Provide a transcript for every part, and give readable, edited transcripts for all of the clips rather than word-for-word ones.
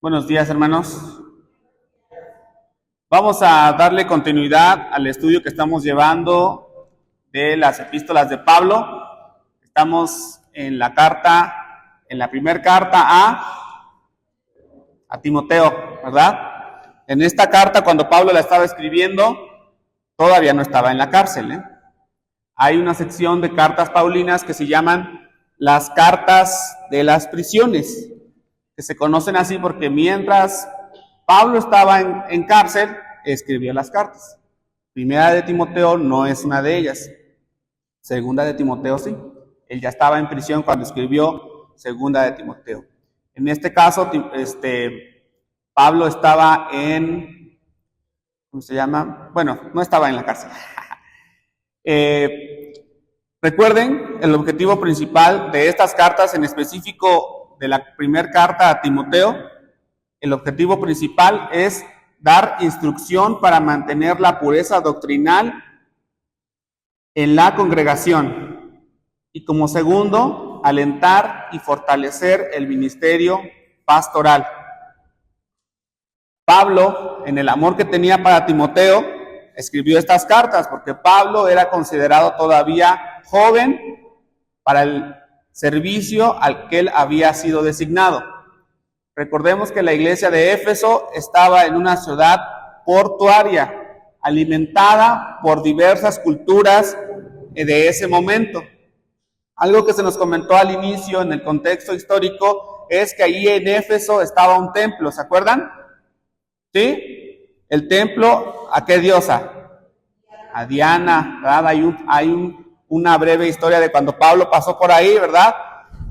Buenos días, hermanos. Vamos a darle continuidad al estudio que estamos llevando de las epístolas de Pablo. Estamos en la primera carta a Timoteo, ¿verdad? En esta carta, cuando Pablo la estaba escribiendo, todavía no estaba en la cárcel, Hay una sección de cartas paulinas que se llaman las cartas de las prisiones, que se conocen así porque mientras Pablo estaba en cárcel, escribió las cartas. Primera de Timoteo no es una de ellas. Segunda de Timoteo sí. Él ya estaba en prisión cuando escribió Segunda de Timoteo. En este caso, Pablo estaba ¿cómo se llama? Bueno, no estaba en la cárcel. Recuerden, el objetivo principal de estas cartas, en específico de la primera carta a Timoteo, el objetivo principal es dar instrucción para mantener la pureza doctrinal en la congregación. Y como segundo, alentar y fortalecer el ministerio pastoral. Pablo, en el amor que tenía para Timoteo, escribió estas cartas porque Pablo era considerado todavía joven para el servicio al que él había sido designado. Recordemos que la iglesia de Éfeso estaba en una ciudad portuaria, alimentada por diversas culturas de ese momento. Algo que se nos comentó al inicio en el contexto histórico es que allí en Éfeso estaba un templo, ¿se acuerdan? ¿Sí? El templo, ¿a qué diosa? A Diana, ¿verdad? Hay una breve historia de cuando Pablo pasó por ahí, ¿verdad?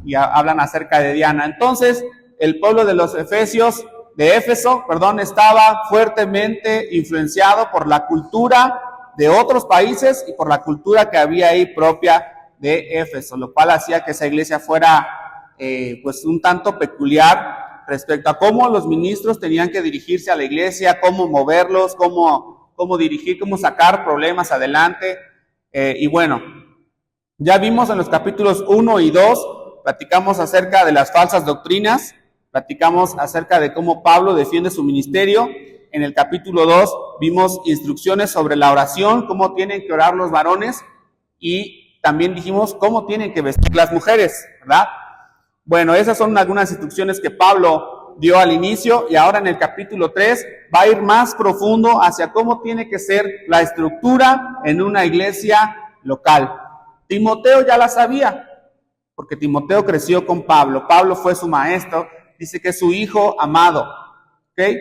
Y hablan acerca de Diana. Entonces, el pueblo de los Efesios, de Éfeso, estaba fuertemente influenciado por la cultura de otros países y por la cultura que había ahí propia de Éfeso, lo cual hacía que esa iglesia fuera pues un tanto peculiar respecto a cómo los ministros tenían que dirigirse a la iglesia, cómo moverlos, cómo dirigir, cómo sacar problemas adelante. Y bueno, ya vimos en los capítulos 1 y 2, platicamos acerca de las falsas doctrinas, platicamos acerca de cómo Pablo defiende su ministerio. En el capítulo 2 vimos instrucciones sobre la oración, cómo tienen que orar los varones, y también dijimos cómo tienen que vestir las mujeres, ¿verdad? Bueno, esas son algunas instrucciones que Pablo dio al inicio, y ahora en el capítulo 3 va a ir más profundo hacia cómo tiene que ser la estructura en una iglesia local. Timoteo ya la sabía, porque Timoteo creció con Pablo. Pablo fue su maestro, dice que es su hijo amado. ¿Okay?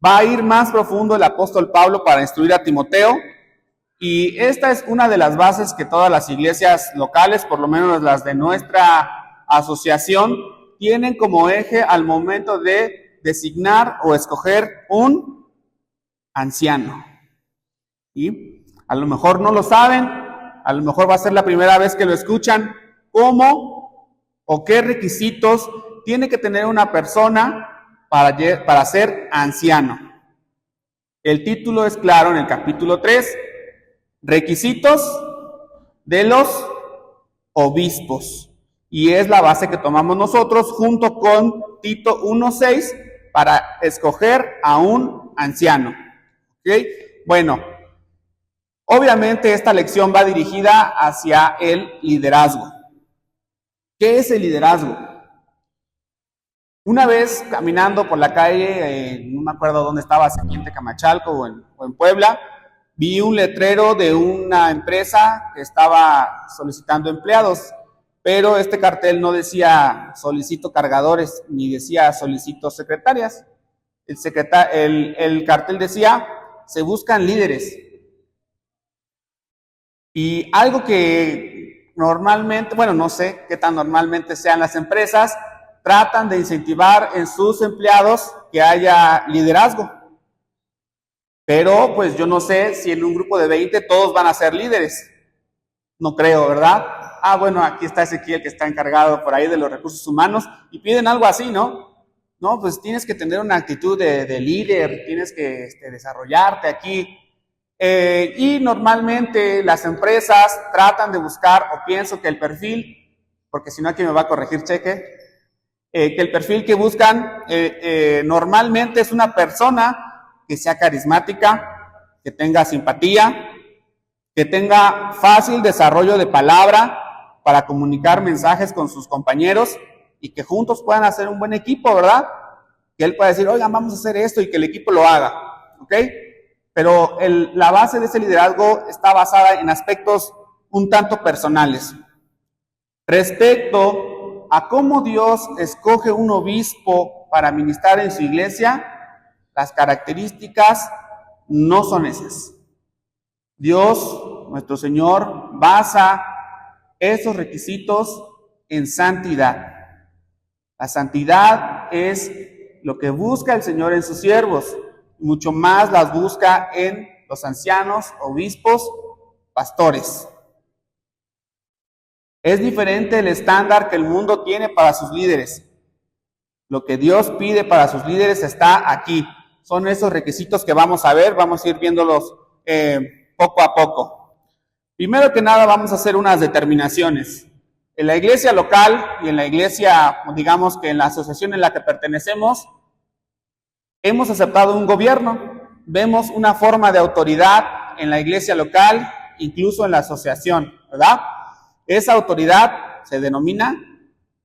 Va a ir más profundo el apóstol Pablo para instruir a Timoteo, y esta es una de las bases que todas las iglesias locales, por lo menos las de nuestra asociación, tienen como eje al momento de designar o escoger un anciano. Y a lo mejor no lo saben, a lo mejor va a ser la primera vez que lo escuchan. ¿Cómo o qué requisitos tiene que tener una persona para ser anciano? El título es claro en el capítulo 3, requisitos de los obispos. Y es la base que tomamos nosotros junto con Tito 1:6 para escoger a un anciano. ¿Okay? Bueno, obviamente esta lección va dirigida hacia el liderazgo. ¿Qué es el liderazgo? Una vez caminando por la calle, no me acuerdo dónde estaba, si en Tecamachalco o en Puebla, vi un letrero de una empresa que estaba solicitando empleados, pero este cartel no decía solicito cargadores, ni decía solicito secretarias. El cartel decía se buscan líderes. Y algo que normalmente, bueno, no sé qué tan normalmente sean las empresas, tratan de incentivar en sus empleados que haya liderazgo. Pero pues yo no sé si en un grupo de 20 todos van a ser líderes. No creo, ¿verdad? Bueno, aquí está Ezequiel que está encargado por ahí de los recursos humanos y piden algo así, ¿no? No, pues tienes que tener una actitud de líder, tienes que desarrollarte aquí. Y normalmente las empresas tratan de buscar, o pienso que el perfil, porque si no aquí me va a corregir Cheque, que el perfil que buscan normalmente es una persona que sea carismática, que tenga simpatía, que tenga fácil desarrollo de palabra para comunicar mensajes con sus compañeros y que juntos puedan hacer un buen equipo, ¿verdad? Que él pueda decir, oigan, vamos a hacer esto y que el equipo lo haga, ¿ok? Pero la base de ese liderazgo está basada en aspectos un tanto personales. Respecto a cómo Dios escoge un obispo para ministrar en su iglesia, las características no son esas. Dios, nuestro Señor, basa esos requisitos en santidad. La santidad es lo que busca el Señor en sus siervos, mucho más las busca en los ancianos, obispos, pastores. Es diferente el estándar que el mundo tiene para sus líderes. Lo que Dios pide para sus líderes está aquí. Son esos requisitos que vamos a ver, vamos a ir viéndolos poco a poco. Primero que nada vamos a hacer unas determinaciones. En la iglesia local y en la iglesia, digamos que en la asociación en la que pertenecemos, hemos aceptado un gobierno. Vemos una forma de autoridad en la iglesia local, incluso en la asociación, ¿verdad? Esa autoridad se denomina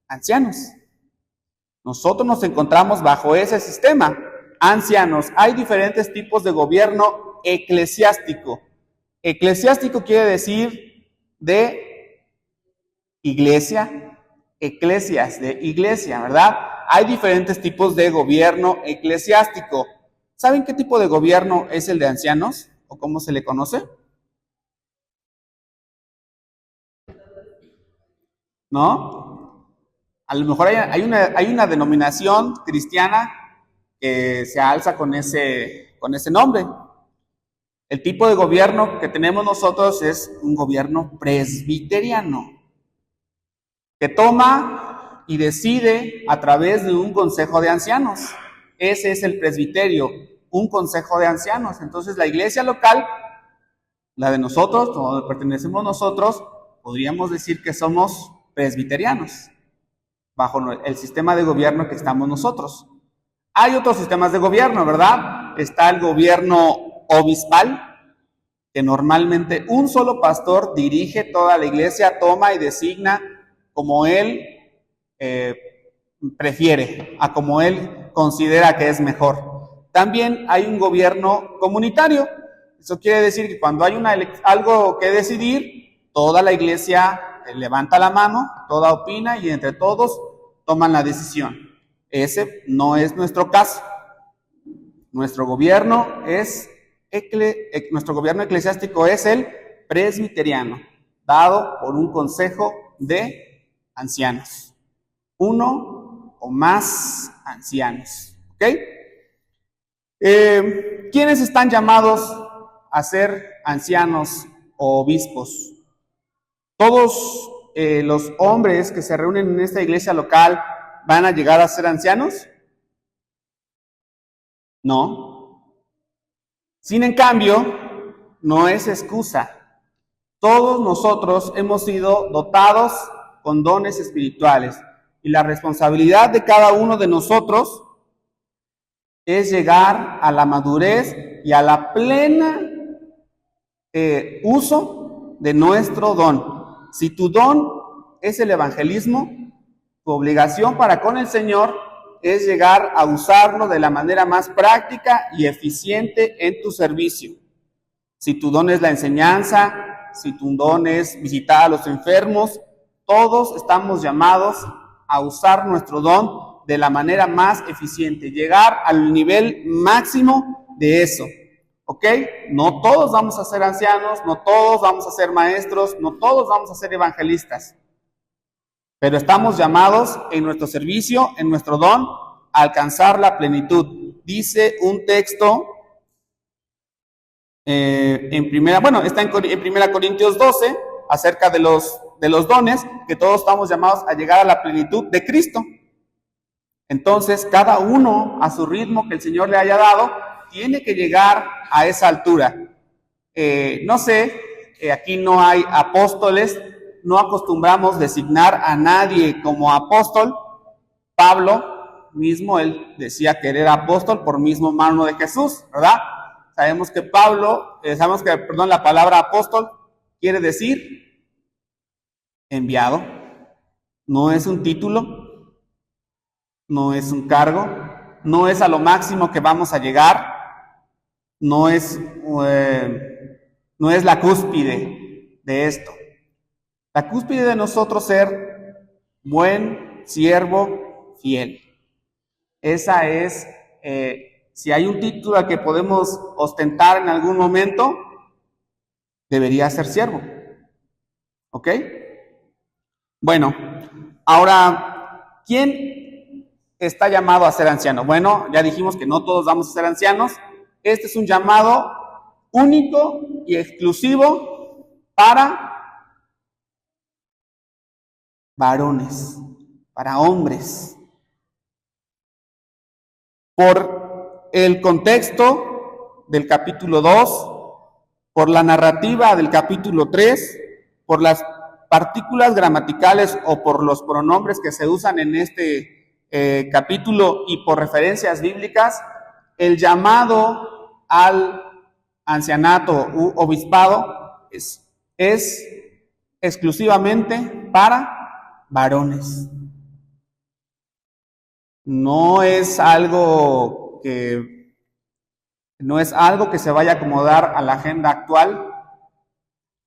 ancianos. Nosotros nos encontramos bajo ese sistema. Ancianos. Hay diferentes tipos de gobierno eclesiástico. Eclesiástico quiere decir de iglesia, eclesias, de iglesia, ¿verdad? Hay diferentes tipos de gobierno eclesiástico. ¿Saben qué tipo de gobierno es el de ancianos? ¿O cómo se le conoce? ¿No? A lo mejor hay una denominación cristiana que se alza con ese nombre. El tipo de gobierno que tenemos nosotros es un gobierno presbiteriano, que toma y decide a través de un consejo de ancianos. Ese es el presbiterio, un consejo de ancianos. Entonces la iglesia local, la de nosotros, donde pertenecemos nosotros, podríamos decir que somos presbiterianos, bajo el sistema de gobierno que estamos nosotros. Hay otros sistemas de gobierno, ¿verdad? Está el gobierno obispal, que normalmente un solo pastor dirige toda la iglesia, toma y designa como él prefiere, a como él considera que es mejor. También hay un gobierno comunitario. Eso quiere decir que cuando hay algo que decidir, toda la iglesia levanta la mano, toda opina y entre todos toman la decisión. Ese no es nuestro caso. Nuestro gobierno eclesiástico es el presbiteriano, dado por un consejo de ancianos. Uno o más ancianos. ¿Ok? ¿Quiénes están llamados a ser ancianos o obispos? ¿Todos los hombres que se reúnen en esta iglesia local van a llegar a ser ancianos? No. Sin en cambio, no es excusa. Todos nosotros hemos sido dotados con dones espirituales y la responsabilidad de cada uno de nosotros es llegar a la madurez y a la plena uso de nuestro don. Si tu don es el evangelismo, tu obligación para con el Señor es llegar a usarlo de la manera más práctica y eficiente en tu servicio. Si tu don es la enseñanza, si tu don es visitar a los enfermos, todos estamos llamados a usar nuestro don de la manera más eficiente, llegar al nivel máximo de eso, ¿ok? No todos vamos a ser ancianos, no todos vamos a ser maestros, no todos vamos a ser evangelistas, pero estamos llamados en nuestro servicio, en nuestro don, a alcanzar la plenitud. Dice un texto está en 1 Corintios 12, acerca de los dones, que todos estamos llamados a llegar a la plenitud de Cristo. Entonces, cada uno a su ritmo que el Señor le haya dado, tiene que llegar a esa altura. No sé, aquí no hay apóstoles, no acostumbramos designar a nadie como apóstol. Pablo mismo, él decía que era apóstol por mismo mano de Jesús, ¿verdad? Sabemos que la palabra apóstol quiere decir enviado. No es un título, no es un cargo, no es a lo máximo que vamos a llegar, no es la cúspide de esto. La cúspide de nosotros ser buen siervo fiel. Esa es, si hay un título al que podemos ostentar en algún momento, debería ser siervo. ¿Ok? Bueno, ahora, ¿quién está llamado a ser anciano? Bueno, ya dijimos que no todos vamos a ser ancianos. Este es un llamado único y exclusivo para varones, para hombres. Por el contexto del capítulo 2, por la narrativa del capítulo 3, por las partículas gramaticales o por los pronombres que se usan en este capítulo y por referencias bíblicas, el llamado al ancianato u obispado es exclusivamente para varones. No es algo que se vaya a acomodar a la agenda actual.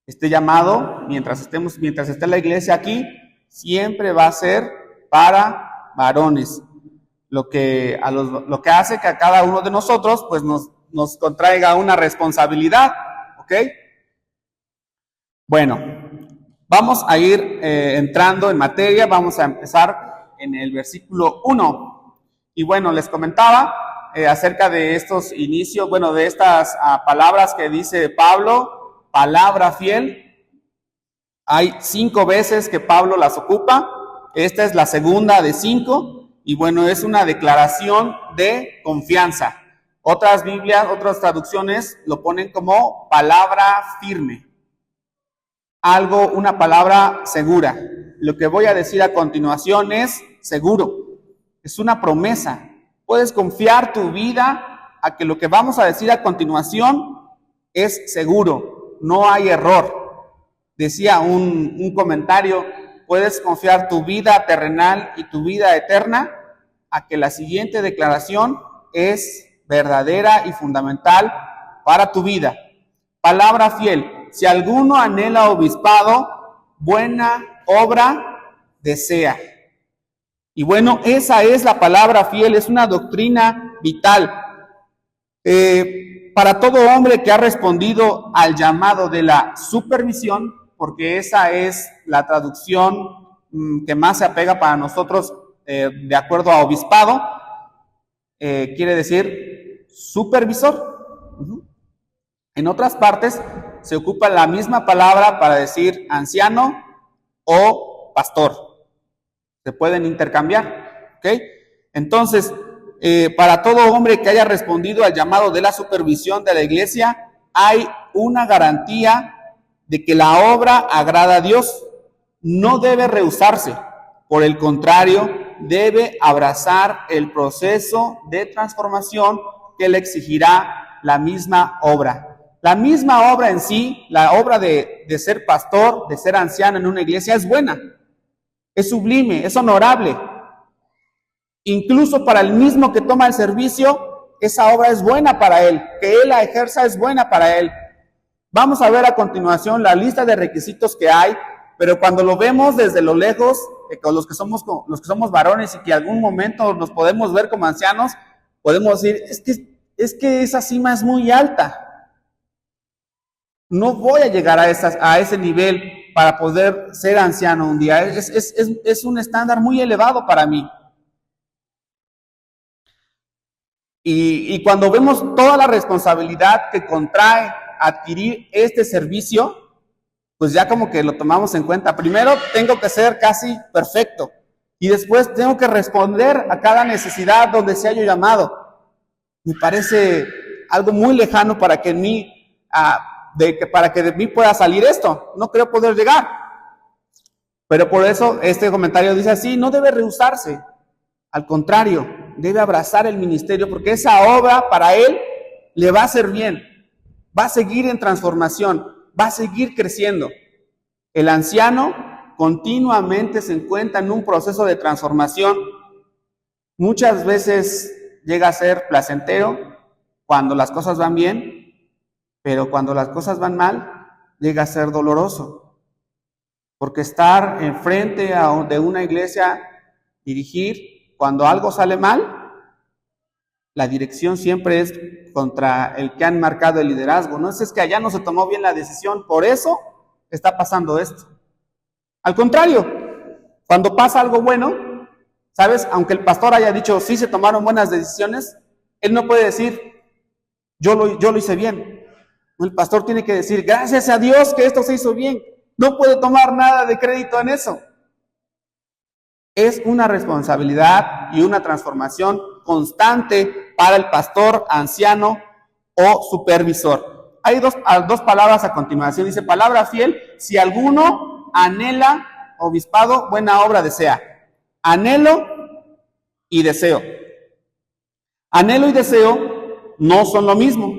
Este llamado, mientras esté la iglesia aquí, siempre va a ser para varones. Lo que hace que a cada uno de nosotros pues nos contraiga una responsabilidad, ¿ok? Bueno, vamos a ir entrando en materia. Vamos a empezar en el versículo 1. Y bueno, les comentaba acerca de estos inicios, de estas palabras que dice Pablo, palabra fiel. Hay 5 veces que Pablo las ocupa. Esta es la segunda de 5. Y bueno, es una declaración de confianza. Otras Biblias, otras traducciones lo ponen como palabra firme. Una palabra segura. Lo que voy a decir a continuación es seguro. Es una promesa. Puedes confiar tu vida a que lo que vamos a decir a continuación es seguro. No hay error. Decía un comentario, puedes confiar tu vida terrenal y tu vida eterna a que la siguiente declaración es verdadera y fundamental para tu vida. Palabra fiel. Si alguno anhela obispado, buena obra desea. Y bueno, esa es la palabra fiel, es una doctrina vital. Para todo hombre que ha respondido al llamado de la supervisión, porque esa es la traducción que más se apega para nosotros de acuerdo a obispado, quiere decir supervisor. En otras partes se ocupa la misma palabra para decir anciano o pastor. Se pueden intercambiar, ¿ok? Entonces, para todo hombre que haya respondido al llamado de la supervisión de la iglesia, hay una garantía de que la obra agrada a Dios. No debe rehusarse. Por el contrario, debe abrazar el proceso de transformación que le exigirá la misma obra. La misma obra en sí, la obra de ser pastor, de ser anciano en una iglesia, es buena, es sublime, es honorable. Incluso para el mismo que toma el servicio, esa obra es buena para él, que él la ejerza es buena para él. Vamos a ver a continuación la lista de requisitos que hay, pero cuando lo vemos desde lo lejos, con los que somos varones y que en algún momento nos podemos ver como ancianos, podemos decir, es que esa cima es muy alta. No voy a llegar a ese nivel para poder ser anciano un día. Es un estándar muy elevado para mí. Y cuando vemos toda la responsabilidad que contrae adquirir este servicio, pues ya como que lo tomamos en cuenta. Primero tengo que ser casi perfecto y después tengo que responder a cada necesidad donde sea yo llamado. Me parece algo muy lejano para que en mí para que de mí pueda salir esto. No creo poder llegar. Pero por eso este comentario dice así, no debe rehusarse. Al contrario, debe abrazar el ministerio porque esa obra para él le va a hacer bien. Va a seguir en transformación, va a seguir creciendo. El anciano continuamente se encuentra en un proceso de transformación. Muchas veces llega a ser placentero cuando las cosas van bien, pero cuando las cosas van mal, llega a ser doloroso. Porque estar enfrente de una iglesia, dirigir, cuando algo sale mal, la dirección siempre es contra el que han marcado el liderazgo. No es que allá no se tomó bien la decisión, por eso está pasando esto. Al contrario, cuando pasa algo bueno, ¿sabes? Aunque el pastor haya dicho, sí se tomaron buenas decisiones, él no puede decir, yo lo hice bien. El pastor tiene que decir, gracias a Dios que esto se hizo bien. No puede tomar nada de crédito en eso. Es una responsabilidad y una transformación constante para el pastor, anciano o supervisor. Hay dos palabras a continuación. Dice, palabra fiel, si alguno anhela obispado, buena obra desea. Anhelo y deseo. Anhelo y deseo no son lo mismo,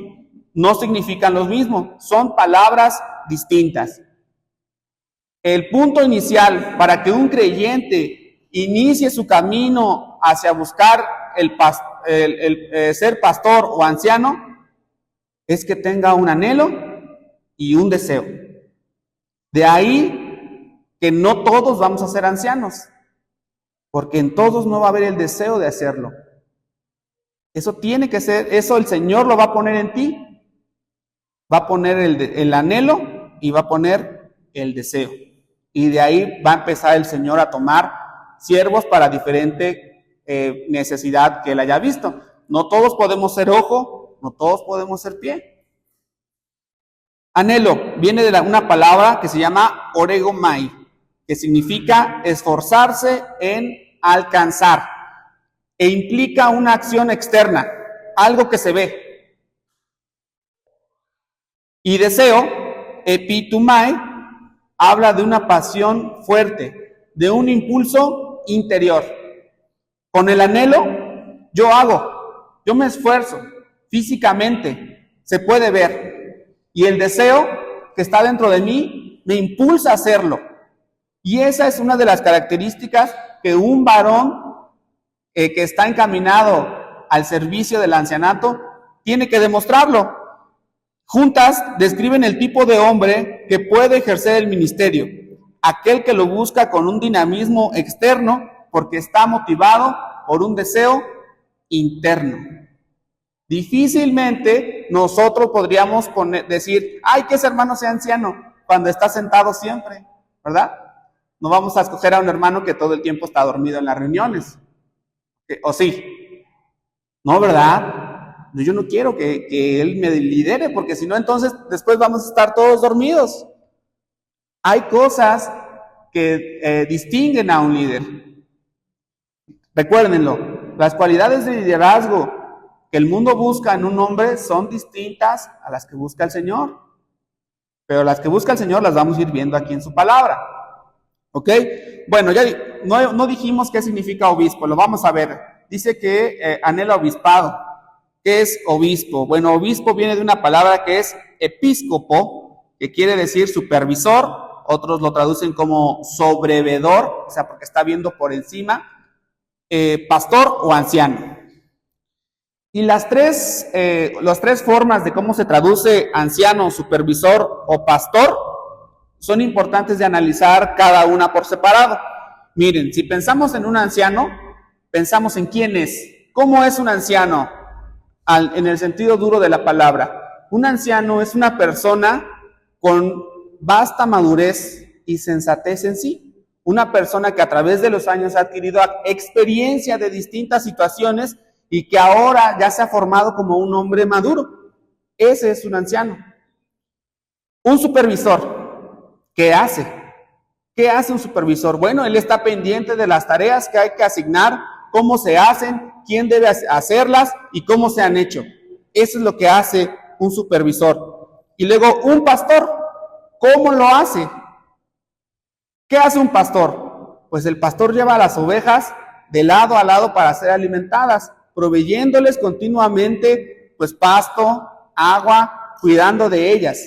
no significan lo mismo, son palabras distintas. El punto inicial para que un creyente inicie su camino hacia buscar ser pastor o anciano es que tenga un anhelo y un deseo. De ahí que no todos vamos a ser ancianos, porque en todos no va a haber el deseo de hacerlo. Eso tiene que ser, eso el Señor lo va a poner en ti, va a poner el anhelo y va a poner el deseo. Y de ahí va a empezar el Señor a tomar siervos para diferente necesidad que Él haya visto. No todos podemos ser ojo, no todos podemos ser pie. Anhelo viene de una palabra que se llama oregomai, que significa esforzarse en alcanzar, e implica una acción externa, algo que se ve. Y deseo, epitumai, habla de una pasión fuerte, de un impulso interior. Con el anhelo, yo me esfuerzo físicamente, se puede ver. Y el deseo que está dentro de mí me impulsa a hacerlo. Y esa es una de las características que un varón que está encaminado al servicio del ancianato tiene que demostrarlo. Juntas describen el tipo de hombre que puede ejercer el ministerio, aquel que lo busca con un dinamismo externo porque está motivado por un deseo interno. Difícilmente nosotros podríamos decir, ay, que ese hermano sea anciano, cuando está sentado siempre, ¿verdad? No vamos a escoger a un hermano que todo el tiempo está dormido en las reuniones, ¿o sí? No, ¿verdad? Yo no quiero que él me lidere, porque si no, entonces después vamos a estar todos dormidos. Hay cosas que distinguen a un líder. Recuérdenlo, las cualidades de liderazgo que el mundo busca en un hombre son distintas a las que busca el Señor. Pero las que busca el Señor las vamos a ir viendo aquí en su palabra. ¿Ok? Bueno, ya no dijimos qué significa obispo, lo vamos a ver. Dice que anhela obispado. ¿Qué es obispo? Bueno, obispo viene de una palabra que es episcopo, que quiere decir supervisor, otros lo traducen como sobrevedor, o sea, porque está viendo por encima, pastor o anciano. Y las tres formas de cómo se traduce anciano, supervisor o pastor son importantes de analizar cada una por separado. Miren, si pensamos en un anciano, pensamos en quién es. ¿Cómo es un anciano? En el sentido duro de la palabra. Un anciano es una persona con vasta madurez y sensatez en sí. Una persona que a través de los años ha adquirido experiencia de distintas situaciones y que ahora ya se ha formado como un hombre maduro. Ese es un anciano. Un supervisor, ¿qué hace? ¿Qué hace un supervisor? Bueno, él está pendiente de las tareas que hay que asignar, cómo se hacen, quién debe hacerlas y cómo se han hecho. Eso es lo que hace un supervisor. Y luego un pastor, ¿cómo lo hace? ¿Qué hace un pastor? Pues el pastor lleva a las ovejas de lado a lado para ser alimentadas, proveyéndoles continuamente pues pasto, agua, cuidando de ellas.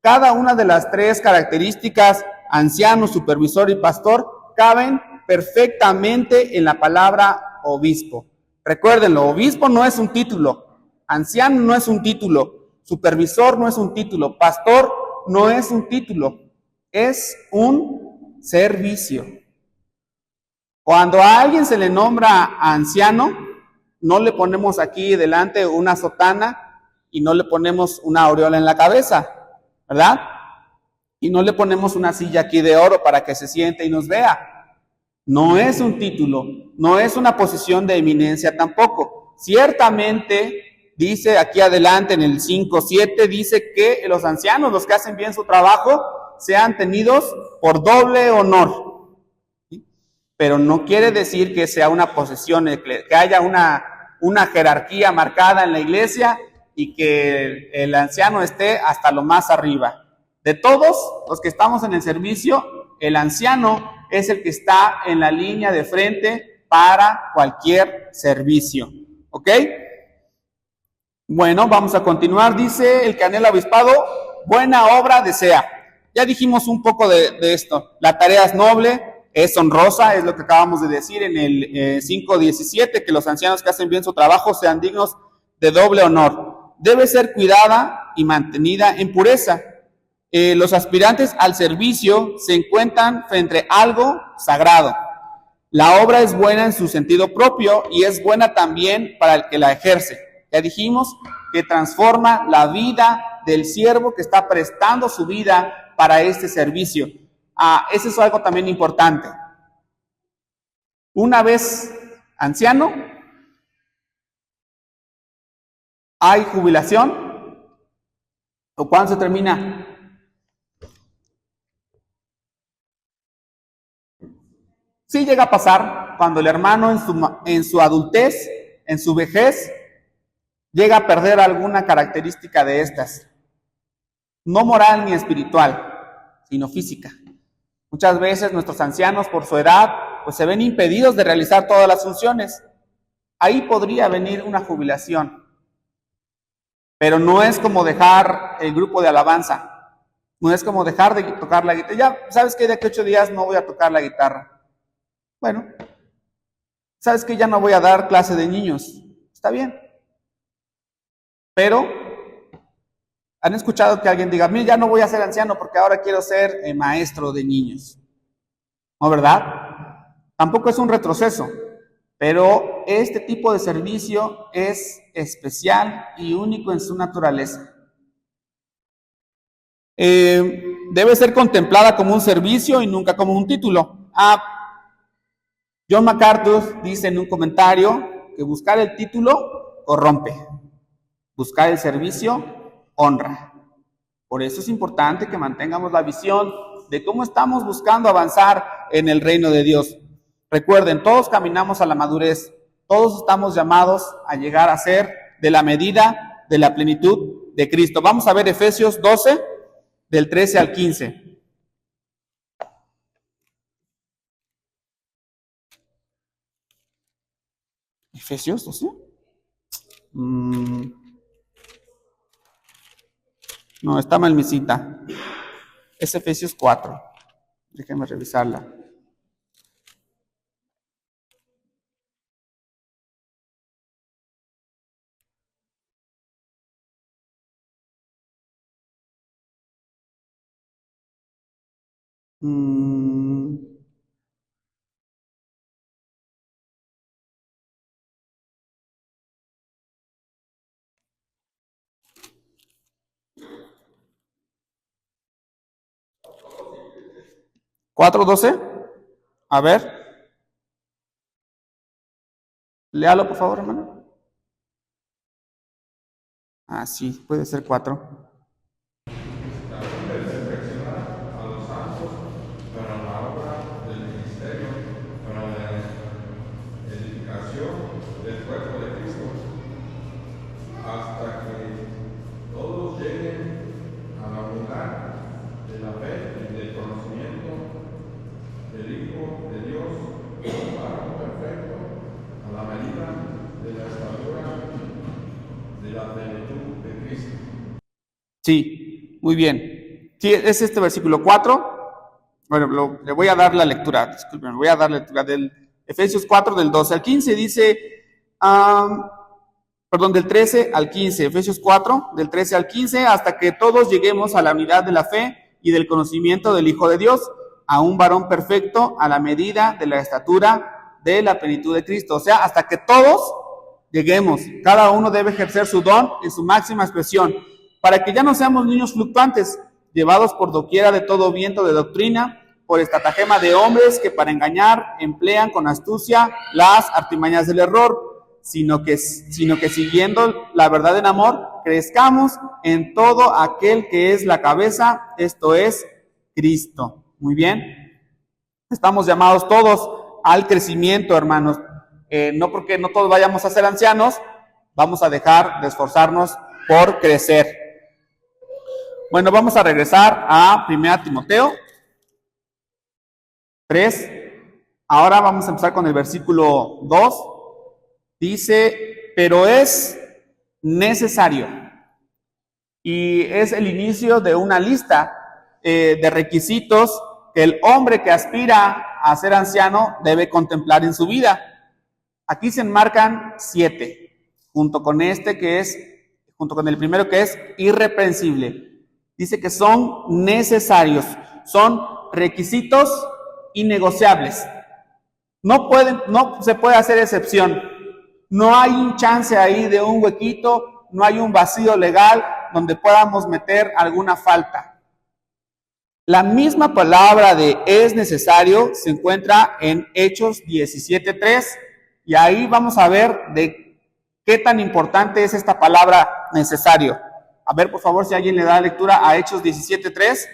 Cada una de las tres características, anciano, supervisor y pastor, caben perfectamente en la palabra obispo. Recuérdenlo, obispo no es un título, anciano no es un título, supervisor no es un título, pastor no es un título, es un servicio. Cuando a alguien se le nombra anciano, no le ponemos aquí delante una sotana y no le ponemos una aureola en la cabeza, ¿verdad? Y no le ponemos una silla aquí de oro para que se siente y nos vea. No es un título, no es una posición de eminencia tampoco. Ciertamente, dice aquí adelante en el 5:7, dice que los ancianos, los que hacen bien su trabajo, sean tenidos por doble honor. ¿Sí? Pero no quiere decir que sea una posesión, que haya una jerarquía marcada en la iglesia y que el anciano esté hasta lo más arriba. De todos los que estamos en el servicio, el anciano es el que está en la línea de frente para cualquier servicio. ¿Ok? Bueno, vamos a continuar. Dice el que anhela obispado, buena obra desea. Ya dijimos un poco de esto. La tarea es noble, es honrosa, es lo que acabamos de decir en el 5:17, que los ancianos que hacen bien su trabajo sean dignos de doble honor. Debe ser cuidada y mantenida en pureza. Los aspirantes al servicio se encuentran frente a algo sagrado. La obra es buena en su sentido propio y es buena también para el que la ejerce. Ya dijimos que transforma la vida del siervo que está prestando su vida para este servicio. Eso es algo también importante. Una vez anciano, hay jubilación. ¿O cuándo se termina? Sí llega a pasar cuando el hermano en su adultez, en su vejez, llega a perder alguna característica de estas. No moral ni espiritual, sino física. Muchas veces nuestros ancianos, por su edad, pues se ven impedidos de realizar todas las funciones. Ahí podría venir una jubilación. Pero no es como dejar el grupo de alabanza. No es como dejar de tocar la guitarra. Ya, ¿sabes qué? De aquí a 8 días no voy a tocar la guitarra. Bueno, ¿sabes qué? Ya no voy a dar clase de niños. Está bien. Pero, ¿han escuchado que alguien diga, mira, ya no voy a ser anciano porque ahora quiero ser maestro de niños? ¿No, verdad? Tampoco es un retroceso, pero este tipo de servicio es especial y único en su naturaleza. Debe ser contemplada como un servicio y nunca como un título. John MacArthur dice en un comentario que buscar el título corrompe, buscar el servicio honra. Por eso es importante que mantengamos la visión de cómo estamos buscando avanzar en el reino de Dios. Recuerden, todos caminamos a la madurez, todos estamos llamados a llegar a ser de la medida de la plenitud de Cristo. Vamos a ver Efesios 12, del 13 al 15. Efesios 12. No, está mal mi cita. Es Efesios 4. Déjenme revisarla. ¿4:12? A ver. Léalo, por favor, hermano. Sí, puede ser 4. Sí, muy bien. Sí, es este versículo 4. Bueno, le voy a dar la lectura, disculpen, voy a dar la lectura del Efesios 4, del 12 al 15, dice, del 13 al 15, Efesios 4, del 13 al 15, hasta que todos lleguemos a la unidad de la fe y del conocimiento del Hijo de Dios, a un varón perfecto, a la medida de la estatura de la plenitud de Cristo. O sea, hasta que todos lleguemos, cada uno debe ejercer su don en su máxima expresión, para que ya no seamos niños fluctuantes, llevados por doquiera de todo viento de doctrina, por estratagema de hombres que para engañar emplean con astucia las artimañas del error, sino que siguiendo la verdad en amor, crezcamos en todo aquel que es la cabeza, esto es Cristo. Muy bien. Estamos llamados todos al crecimiento, hermanos. No porque no todos vayamos a ser ancianos, vamos a dejar de esforzarnos por crecer. Bueno, vamos a regresar a 1 Timoteo 3. Ahora vamos a empezar con el versículo 2. Dice, pero es necesario. Y es el inicio de una lista de requisitos que el hombre que aspira a ser anciano debe contemplar en su vida. Aquí se enmarcan 7, junto con el primero que es irreprensible. Dice que son necesarios, son requisitos innegociables. No se puede hacer excepción. No hay un chance ahí de un huequito, no hay un vacío legal donde podamos meter alguna falta. La misma palabra de es necesario se encuentra en Hechos 17:3 y ahí vamos a ver de qué tan importante es esta palabra necesario. A ver, por favor, si alguien le da lectura a Hechos 17:3.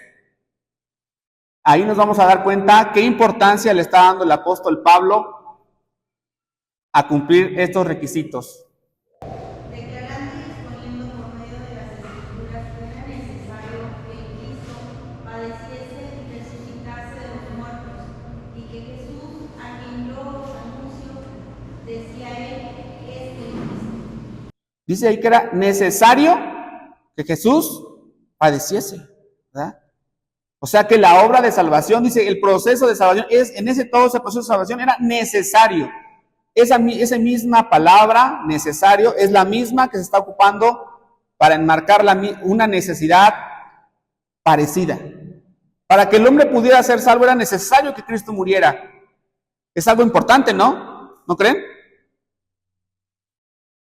Ahí nos vamos a dar cuenta qué importancia le está dando el apóstol Pablo a cumplir estos requisitos. Declarando y exponiendo por medio de las Escrituras que era necesario que Cristo padeciese y resucitase de los muertos, y que Jesús, a quien yo os anuncio, decía él, es el Cristo. Dice ahí que era necesario que Jesús padeciese, ¿verdad? O sea que la obra de salvación, dice, el proceso de salvación, todo ese proceso de salvación era necesario. Esa misma palabra, necesario, es la misma que se está ocupando para enmarcar una necesidad parecida. Para que el hombre pudiera ser salvo era necesario que Cristo muriera. Es algo importante, ¿no? ¿No creen?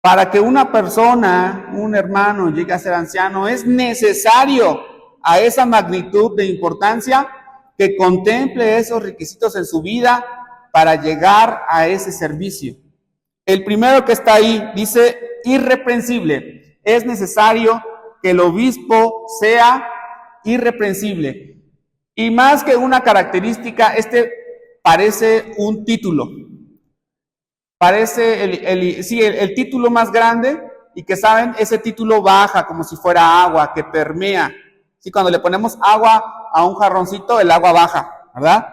Para que una persona, un hermano, llegue a ser anciano, es necesario a esa magnitud de importancia que contemple esos requisitos en su vida para llegar a ese servicio. El primero que está ahí dice irreprensible. Es necesario que el obispo sea irreprensible. Y más que una característica, parece un título. Parece el título más grande y que saben, ese título baja como si fuera agua, que permea. Sí, cuando le ponemos agua a un jarroncito, el agua baja, ¿verdad?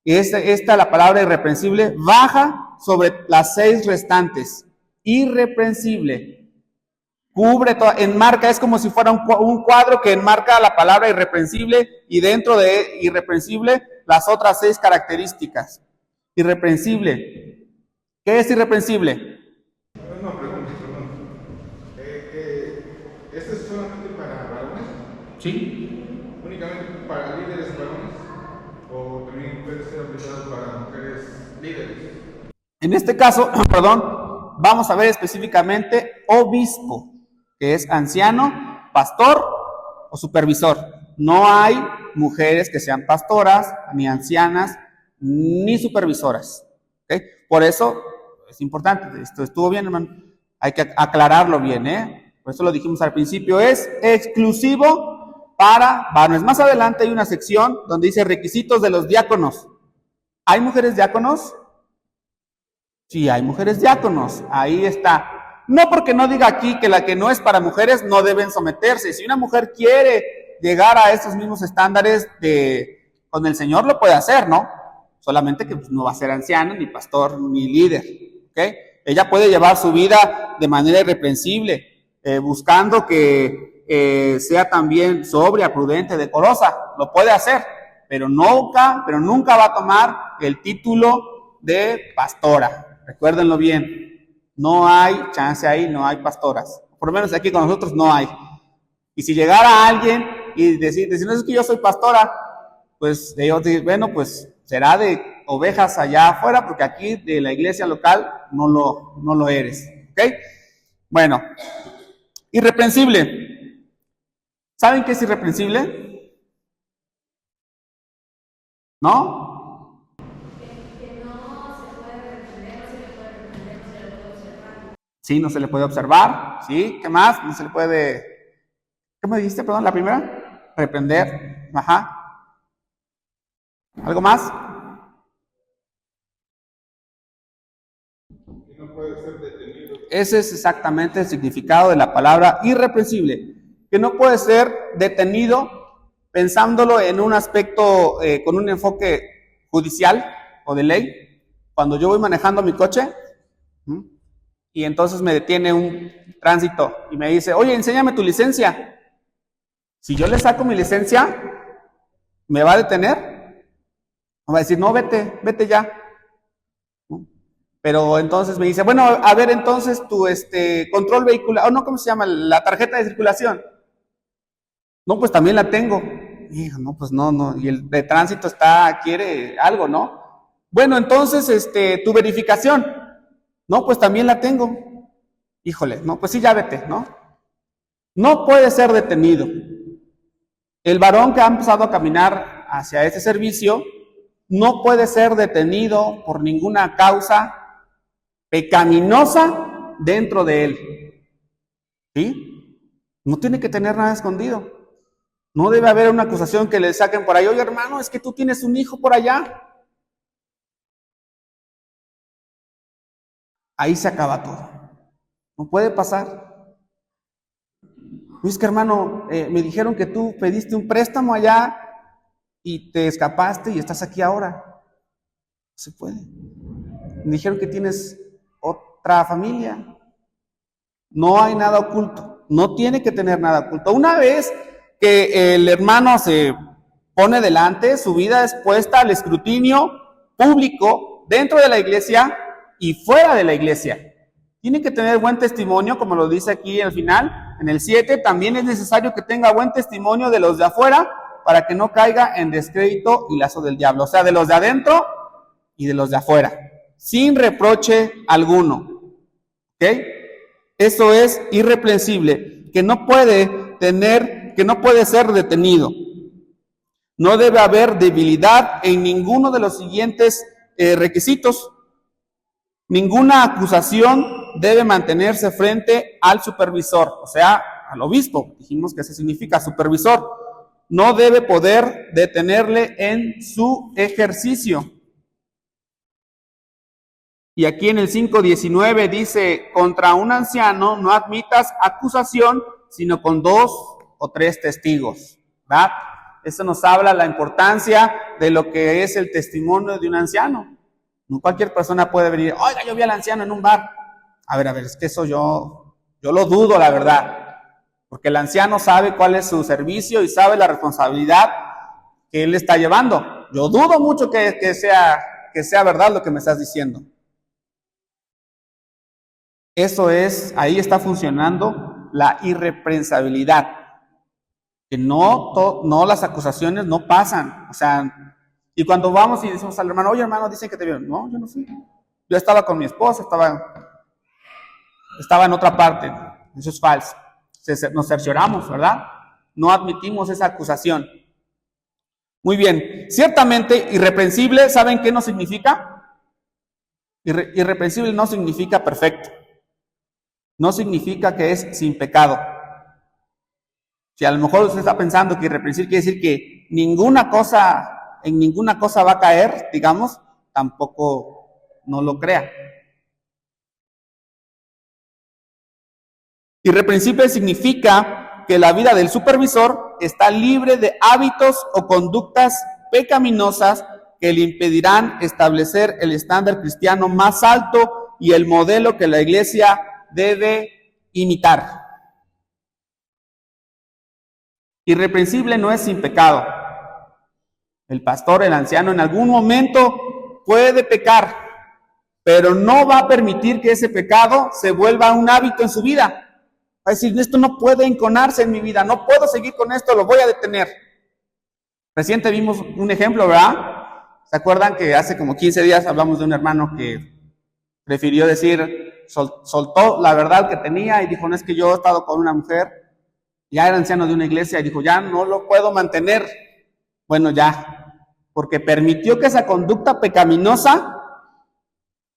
Y la palabra irreprensible baja sobre las 6 restantes. Irreprensible. Cubre enmarca, es como si fuera un cuadro que enmarca la palabra irreprensible y dentro de irreprensible las otras 6 características. Irreprensible. ¿Qué es irreprensible? Una pregunta. ¿Esto es solamente para varones? Sí. ¿Únicamente para líderes varones? ¿O también puede ser aplicado para mujeres líderes? En este caso, vamos a ver específicamente obispo, que es anciano, pastor o supervisor. No hay mujeres que sean pastoras, ni ancianas, ni supervisoras. ¿Okay? Por eso es importante, esto estuvo bien, hermano, hay que aclararlo bien, por eso lo dijimos al principio, es exclusivo para varones. Más adelante hay una sección donde dice requisitos de los diáconos. ¿Hay mujeres diáconos? Sí, hay mujeres diáconos, ahí está. No porque no diga aquí que la que no es para mujeres no deben someterse. Si una mujer quiere llegar a estos mismos estándares con el Señor, lo puede hacer, ¿no? Solamente que no va a ser anciana, ni pastor, ni líder, ¿ok? Ella puede llevar su vida de manera irreprensible, buscando que sea también sobria, prudente, decorosa. Lo puede hacer, pero nunca va a tomar el título de pastora. Recuérdenlo bien, no hay chance ahí, no hay pastoras. Por lo menos aquí con nosotros no hay. Y si llegara alguien y decir, no es que yo soy pastora, pues ellos dicen, bueno, pues será de ovejas allá afuera, porque aquí de la iglesia local no lo eres. ¿Ok? Bueno, irreprensible. ¿Saben qué es irreprensible? ¿No? Que no se puede reprender, no se le puede reprender, no se le puede observar. Sí, no se le puede observar. ¿Sí? ¿Qué más? No se le puede... ¿Qué me dijiste, perdón, la primera? Reprender. Ajá. ¿Algo más? Y no puede ser detenido. Ese es exactamente el significado de la palabra irreprensible. Que no puede ser detenido pensándolo en un aspecto, con un enfoque judicial o de ley. Cuando yo voy manejando mi coche, y entonces me detiene un tránsito y me dice, oye, enséñame tu licencia. Si yo le saco mi licencia, ¿me va a detener? Me va a decir, no, vete ya. Pero entonces me dice, bueno, a ver, entonces tu control vehicular, no, ¿cómo se llama? La tarjeta de circulación. No, pues también la tengo. Hijo, no, pues no, y el de tránsito quiere algo, ¿no? Bueno, entonces, tu verificación. No, pues también la tengo. Híjole, no, pues sí, ya vete, ¿no? No puede ser detenido. El varón que ha empezado a caminar hacia ese servicio no puede ser detenido por ninguna causa pecaminosa dentro de él. ¿Sí? No tiene que tener nada escondido. No debe haber una acusación que le saquen por ahí. Oye, hermano, es que tú tienes un hijo por allá. Ahí se acaba todo. No puede pasar. Es que, hermano, me dijeron que tú pediste un préstamo allá y te escapaste y estás aquí ahora. No se puede. Me dijeron que tienes otra familia. No hay nada oculto. No tiene que tener nada oculto. Una vez que el hermano se pone delante, su vida es puesta al escrutinio público dentro de la iglesia y fuera de la iglesia. Tiene que tener buen testimonio, como lo dice aquí al final, en el 7, también es necesario que tenga buen testimonio de los de afuera para que no caiga en descrédito y lazo del diablo, o sea, de los de adentro y de los de afuera, sin reproche alguno. ¿Ok? Eso es irreprensible, que no puede ser detenido. No debe haber debilidad en ninguno de los siguientes requisitos. Ninguna acusación debe mantenerse frente al supervisor, o sea, al obispo. Dijimos que eso significa supervisor. No debe poder detenerle en su ejercicio. Y aquí en el 5:19 dice, contra un anciano no admitas acusación, sino con 2 o 3 testigos, ¿verdad? Eso nos habla la importancia de lo que es el testimonio de un anciano. No cualquier persona puede venir, oiga, yo vi al anciano en un bar. A ver, es que eso yo lo dudo, la verdad. Porque el anciano sabe cuál es su servicio y sabe la responsabilidad que él está llevando. Yo dudo mucho que sea verdad lo que me estás diciendo. Eso es, ahí está funcionando la irreprensabilidad. Que no las acusaciones no pasan. O sea, y cuando vamos y decimos al hermano, oye hermano, dicen que te vieron. No, yo no fui. Yo estaba con mi esposa, estaba en otra parte. Eso es falso. Nos cercioramos, ¿verdad? No admitimos esa acusación. Muy bien. Ciertamente, irreprensible, ¿saben qué no significa? Irreprensible no significa perfecto. No significa que es sin pecado. Si a lo mejor usted está pensando que irreprensible quiere decir que en ninguna cosa va a caer, digamos, tampoco no lo crea. Irreprensible significa que la vida del supervisor está libre de hábitos o conductas pecaminosas que le impedirán establecer el estándar cristiano más alto y el modelo que la iglesia debe imitar. Irreprensible no es sin pecado. El pastor, el anciano, en algún momento puede pecar, pero no va a permitir que ese pecado se vuelva un hábito en su vida. Va a decir, esto no puede enconarse en mi vida, no puedo seguir con esto, lo voy a detener. Reciente vimos un ejemplo, ¿verdad? ¿Se acuerdan que hace como 15 días hablamos de un hermano que prefirió decir, soltó la verdad que tenía y dijo, no, es que yo he estado con una mujer, ya era anciano de una iglesia y dijo, ya no lo puedo mantener? Bueno, ya, porque permitió que esa conducta pecaminosa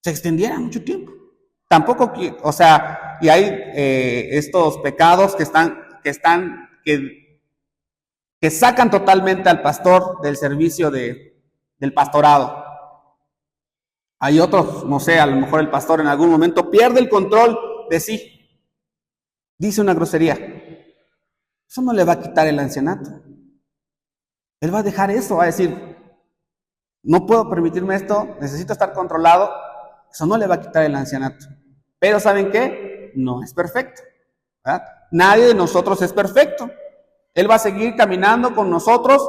se extendiera mucho tiempo. Tampoco, o sea, y hay estos pecados que sacan totalmente al pastor del servicio del pastorado. Hay otros, no sé, a lo mejor el pastor en algún momento pierde el control de sí, dice una grosería. Eso no le va a quitar el ancianato. Él va a dejar eso, va a decir, no puedo permitirme esto, necesito estar controlado. Eso no le va a quitar el ancianato. Pero ¿saben qué? No es perfecto, ¿verdad? Nadie de nosotros es perfecto. Él va a seguir caminando con nosotros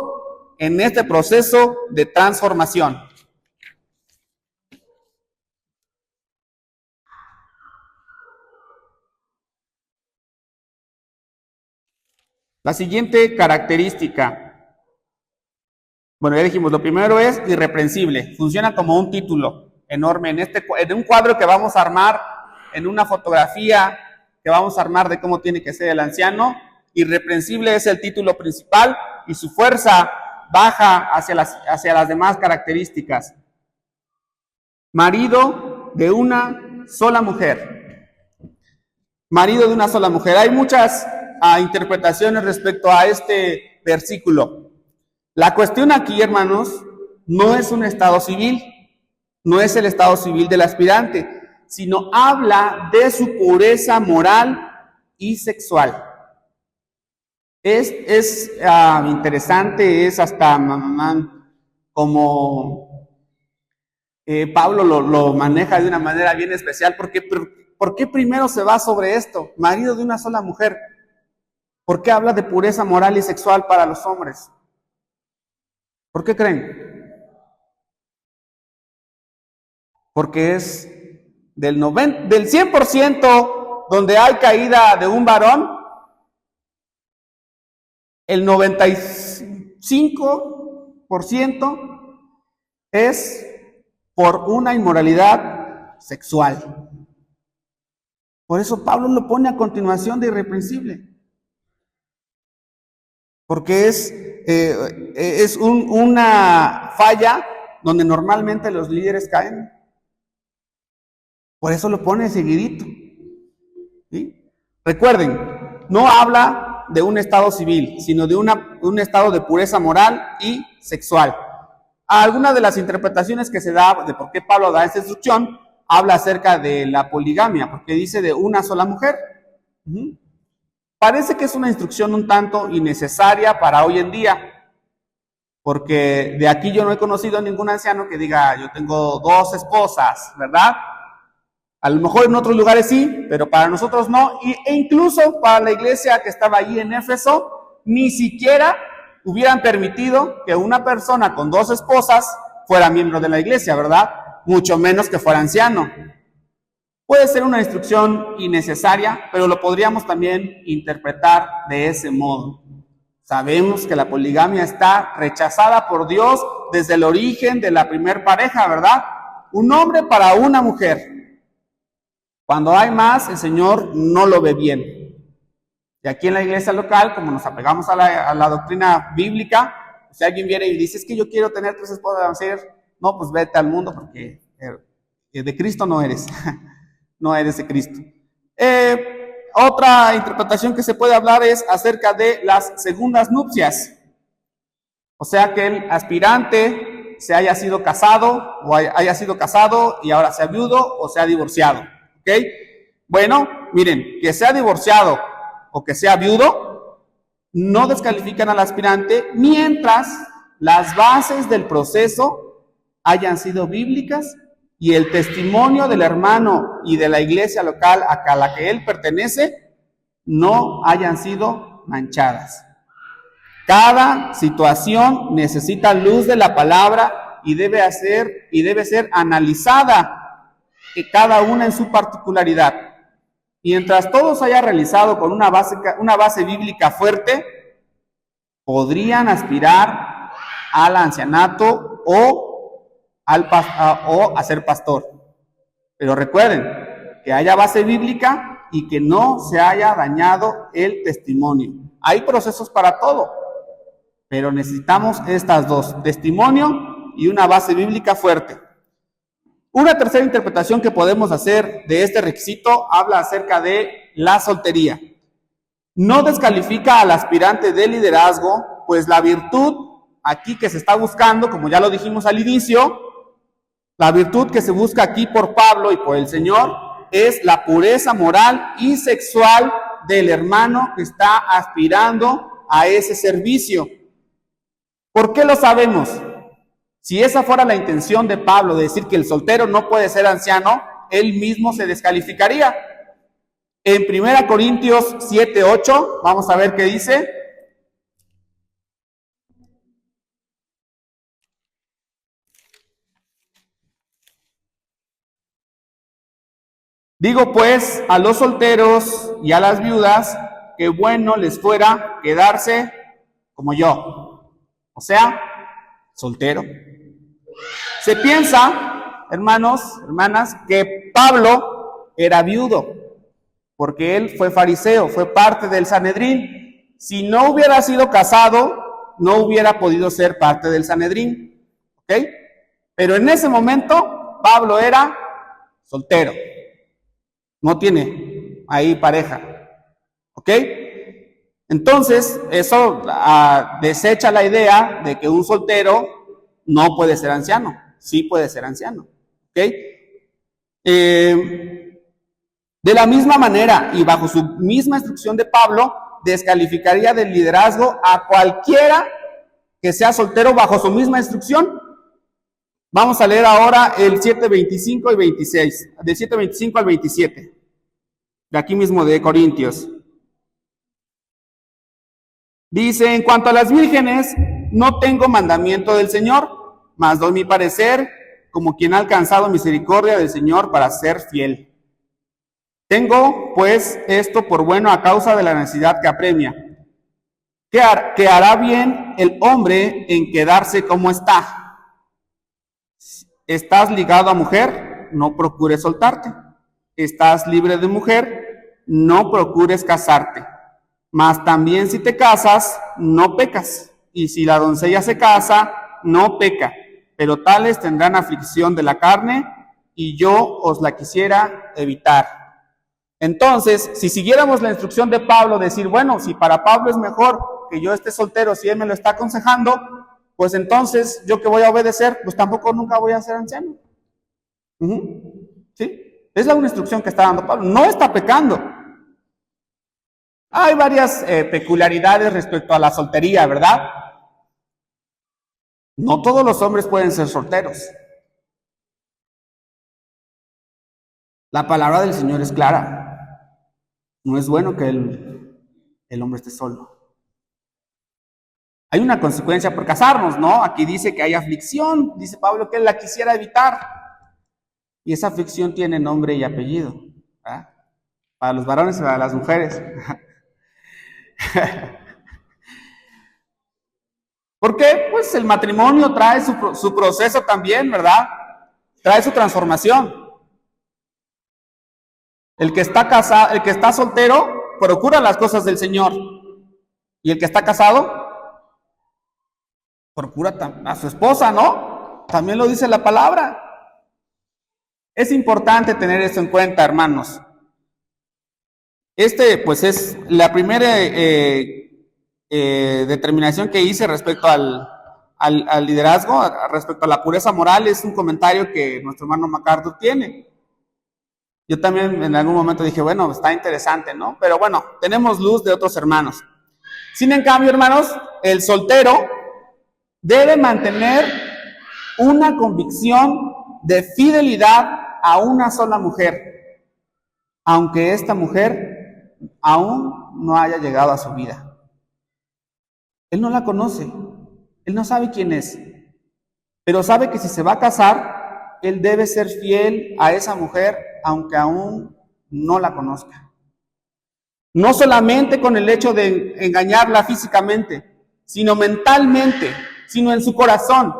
en este proceso de transformación. La siguiente característica, bueno, ya dijimos, lo primero es irreprensible. Funciona como un título enorme en un cuadro que vamos a armar, en una fotografía que vamos a armar de cómo tiene que ser el anciano. Irreprensible es el título principal y su fuerza baja hacia las demás características. Marido de una sola mujer. Marido de una sola mujer. Hay muchas interpretaciones respecto a este versículo. La cuestión aquí, hermanos, no es un estado civil, no es el estado civil del aspirante, sino habla de su pureza moral y sexual. Es interesante, es hasta como Pablo lo maneja de una manera bien especial, porque ¿por qué primero se va sobre esto? Marido de una sola mujer. ¿Por qué habla de pureza moral y sexual para los hombres? ¿Por qué creen? Porque es del 100% donde hay caída de un varón, el 95% es por una inmoralidad sexual. Por eso Pablo lo pone a continuación de irreprensible. Porque es una falla donde normalmente los líderes caen. Por eso lo pone seguidito. ¿Sí? Recuerden, no habla de un estado civil, sino de un estado de pureza moral y sexual. Algunas de las interpretaciones que se da de por qué Pablo da esta instrucción, habla acerca de la poligamia, porque dice de una sola mujer. Parece que es una instrucción un tanto innecesaria para hoy en día, porque de aquí yo no he conocido a ningún anciano que diga, yo tengo 2 esposas, ¿verdad? A lo mejor en otros lugares sí, pero para nosotros no, e incluso para la iglesia que estaba allí en Éfeso, ni siquiera hubieran permitido que una persona con 2 esposas fuera miembro de la iglesia, ¿verdad? Mucho menos que fuera anciano. Puede ser una instrucción innecesaria, pero lo podríamos también interpretar de ese modo. Sabemos que la poligamia está rechazada por Dios desde el origen de la primer pareja, ¿verdad? Un hombre para una mujer. Cuando hay más, el Señor no lo ve bien. Y aquí en la iglesia local, como nos apegamos a la doctrina bíblica, si alguien viene y dice, es que yo quiero tener 3 esposas, vamos a decir, no, pues vete al mundo porque de Cristo no eres. No eres de Cristo. Otra interpretación que se puede hablar es acerca de las segundas nupcias. O sea, que el aspirante se haya sido casado o haya sido casado y ahora sea viudo o sea divorciado. ¿Ok? Bueno, miren, que sea divorciado o que sea viudo no descalifican al aspirante mientras las bases del proceso hayan sido bíblicas y el testimonio del hermano y de la iglesia local a la que él pertenece no hayan sido manchadas. Cada situación necesita luz de la palabra y debe ser analizada, cada una en su particularidad. Mientras todo se haya realizado con una base bíblica fuerte, podrían aspirar al ancianato o a ser pastor. Pero recuerden que haya base bíblica y que no se haya dañado el testimonio. Hay procesos para todo, pero necesitamos estas dos: testimonio y una base bíblica fuerte. Una tercera interpretación que podemos hacer de este requisito habla acerca de la soltería. No descalifica al aspirante de liderazgo, pues la virtud aquí que se está buscando, como ya lo dijimos al inicio, la virtud que se busca aquí por Pablo y por el Señor es la pureza moral y sexual del hermano que está aspirando a ese servicio. ¿Por qué lo sabemos? Si esa fuera la intención de Pablo, de decir que el soltero no puede ser anciano, él mismo se descalificaría. En 1 Corintios 7:8, vamos a ver qué dice. Digo pues a los solteros y a las viudas que bueno les fuera quedarse como yo, o sea, soltero. Se piensa, hermanos, hermanas, que Pablo era viudo, porque él fue fariseo, fue parte del Sanedrín. Si no hubiera sido casado, no hubiera podido ser parte del Sanedrín, ¿ok? Pero en ese momento, Pablo era soltero. No tiene ahí pareja, ¿ok? Entonces, eso desecha la idea de que un soltero no puede ser anciano. Sí puede ser anciano, ¿ok? De la misma manera y bajo su misma instrucción de Pablo, descalificaría del liderazgo a cualquiera que sea soltero bajo su misma instrucción. Vamos a leer ahora el 7:25 y 26, del 7:25 al 27, de aquí mismo de Corintios. Dice: en cuanto a las vírgenes, no tengo mandamiento del Señor, mas doy mi parecer como quien ha alcanzado misericordia del Señor para ser fiel. Tengo, pues, esto por bueno a causa de la necesidad que apremia. Que hará bien el hombre en quedarse como está. ¿Estás ligado a mujer? No procures soltarte. ¿Estás libre de mujer? No procures casarte. Mas también si te casas, no pecas. Y si la doncella se casa, no peca. Pero tales tendrán aflicción de la carne, y yo os la quisiera evitar. Entonces, si siguiéramos la instrucción de Pablo, decir, bueno, si para Pablo es mejor que yo esté soltero, si él me lo está aconsejando, pues entonces, ¿yo qué voy a obedecer? Pues tampoco nunca voy a ser anciano. ¿Sí? Es la una instrucción que está dando Pablo. No está pecando. Hay varias peculiaridades respecto a la soltería, ¿verdad? No todos los hombres pueden ser solteros. La palabra del Señor es clara. No es bueno que el hombre esté solo. Hay una consecuencia por casarnos, ¿no? Aquí dice que hay aflicción. Dice Pablo que él la quisiera evitar. Y esa aflicción tiene nombre y apellido, ¿verdad? Para los varones y para las mujeres. Porque pues el matrimonio trae su proceso también, ¿verdad? Trae su transformación. El que está casado, el que está soltero, procura las cosas del Señor. Y el que está casado, procura a su esposa, ¿no? También lo dice la palabra. Es importante tener esto en cuenta, hermanos. Pues es la primera determinación que hice respecto al liderazgo, respecto a la pureza moral. Es un comentario que nuestro hermano MacArthur tiene. Yo también en algún momento dije, bueno, está interesante, ¿no? Pero bueno, tenemos luz de otros hermanos. Sin en cambio, hermanos, el soltero debe mantener una convicción de fidelidad a una sola mujer, aunque esta mujer aún no haya llegado a su vida. Él no la conoce, él no sabe quién es, pero sabe que si se va a casar, él debe ser fiel a esa mujer, aunque aún no la conozca. No solamente con el hecho de engañarla físicamente, sino mentalmente, sino en su corazón.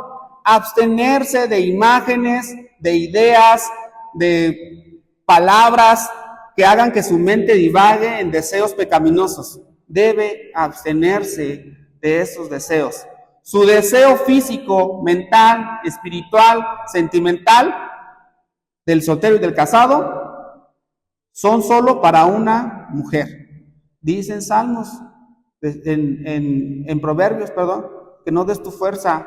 Abstenerse de imágenes, de ideas, de palabras que hagan que su mente divague en deseos pecaminosos. Debe abstenerse de esos deseos. Su deseo físico, mental, espiritual, sentimental del soltero y del casado son solo para una mujer. Dicen Salmos, en Proverbios, que no des tu fuerza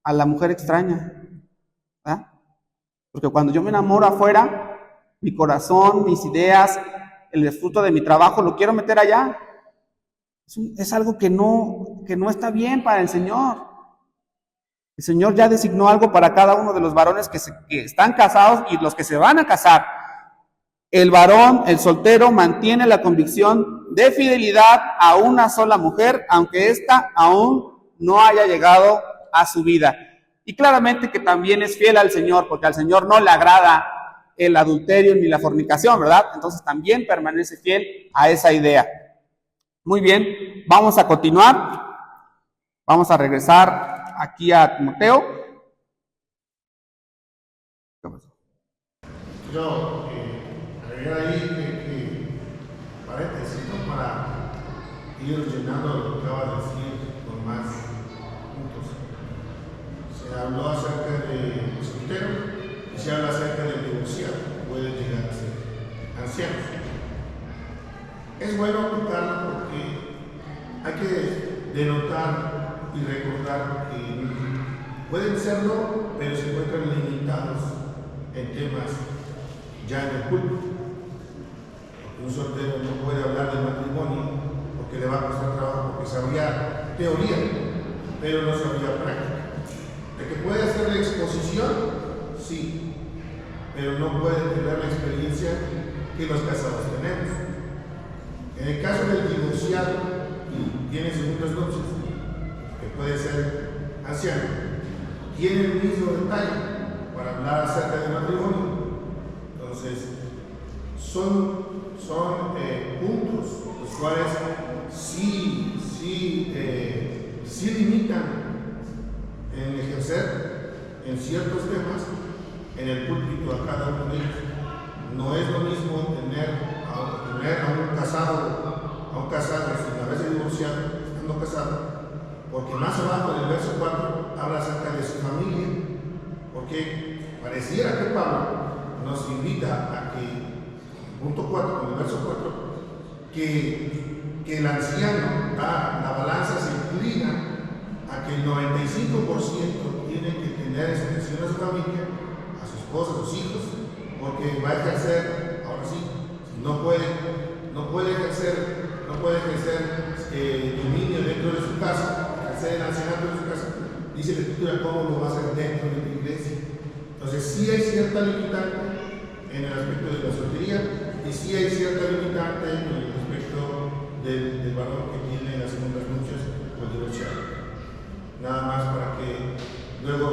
a la mujer extraña. ¿Verdad? Porque cuando yo me enamoro afuera, mi corazón, mis ideas, el fruto de mi trabajo, lo quiero meter allá. Es algo que no está bien para el Señor. El Señor ya designó algo para cada uno de los varones que están casados y los que se van a casar. El varón, el soltero, mantiene la convicción de fidelidad a una sola mujer, aunque ésta aún no haya llegado a su vida. Y claramente que también es fiel al Señor, porque al Señor no le agrada el adulterio ni la fornicación, ¿verdad? Entonces también permanece fiel a esa idea. Muy bien, vamos a continuar. Vamos a regresar aquí a Timoteo. Yo agregar ahí que paréntesis, ¿no? Para ir llenando lo que acaba de decir con más puntos. Se habló acerca de soltero y se habla acerca del divorciado, puede llegar a ser ancianos. Es bueno apuntarlo porque hay que denotar y recordar que pueden serlo, pero se encuentran limitados en temas ya en el culto. Un soltero no puede hablar del matrimonio porque le va a costar trabajo, porque sabría teoría, pero no sabría práctica. De que puede hacer la exposición, sí, pero no puede tener la experiencia que los casados tenemos. En el caso del divorciado, tiene segundas nupcias, que puede ser anciano, tiene el mismo detalle para hablar acerca del matrimonio. Entonces, son puntos los cuales sí limitan en ejercer en ciertos temas en el púlpito a cada uno de ellos. No es lo mismo tener a un casado sin haberse divorciado, estando casado, porque más abajo en el verso 4 habla acerca de su familia, porque pareciera que Pablo nos invita a que, punto 4, en el verso 4, que el anciano, la balanza se inclina a que el 95% tiene que tener extensión a su familia, a su esposa, a sus hijos, porque va a ejercer, ahora sí, no puede ejercer dominio dentro de su casa, ejercer el ancianato de su casa. Dice la Escritura cómo lo va a hacer dentro de la iglesia. Entonces sí hay cierta limitante en el aspecto de la soltería y sí hay cierta limitante en el aspecto del varón que tiene las segundas nupcias o el divorciado. Nada más para que luego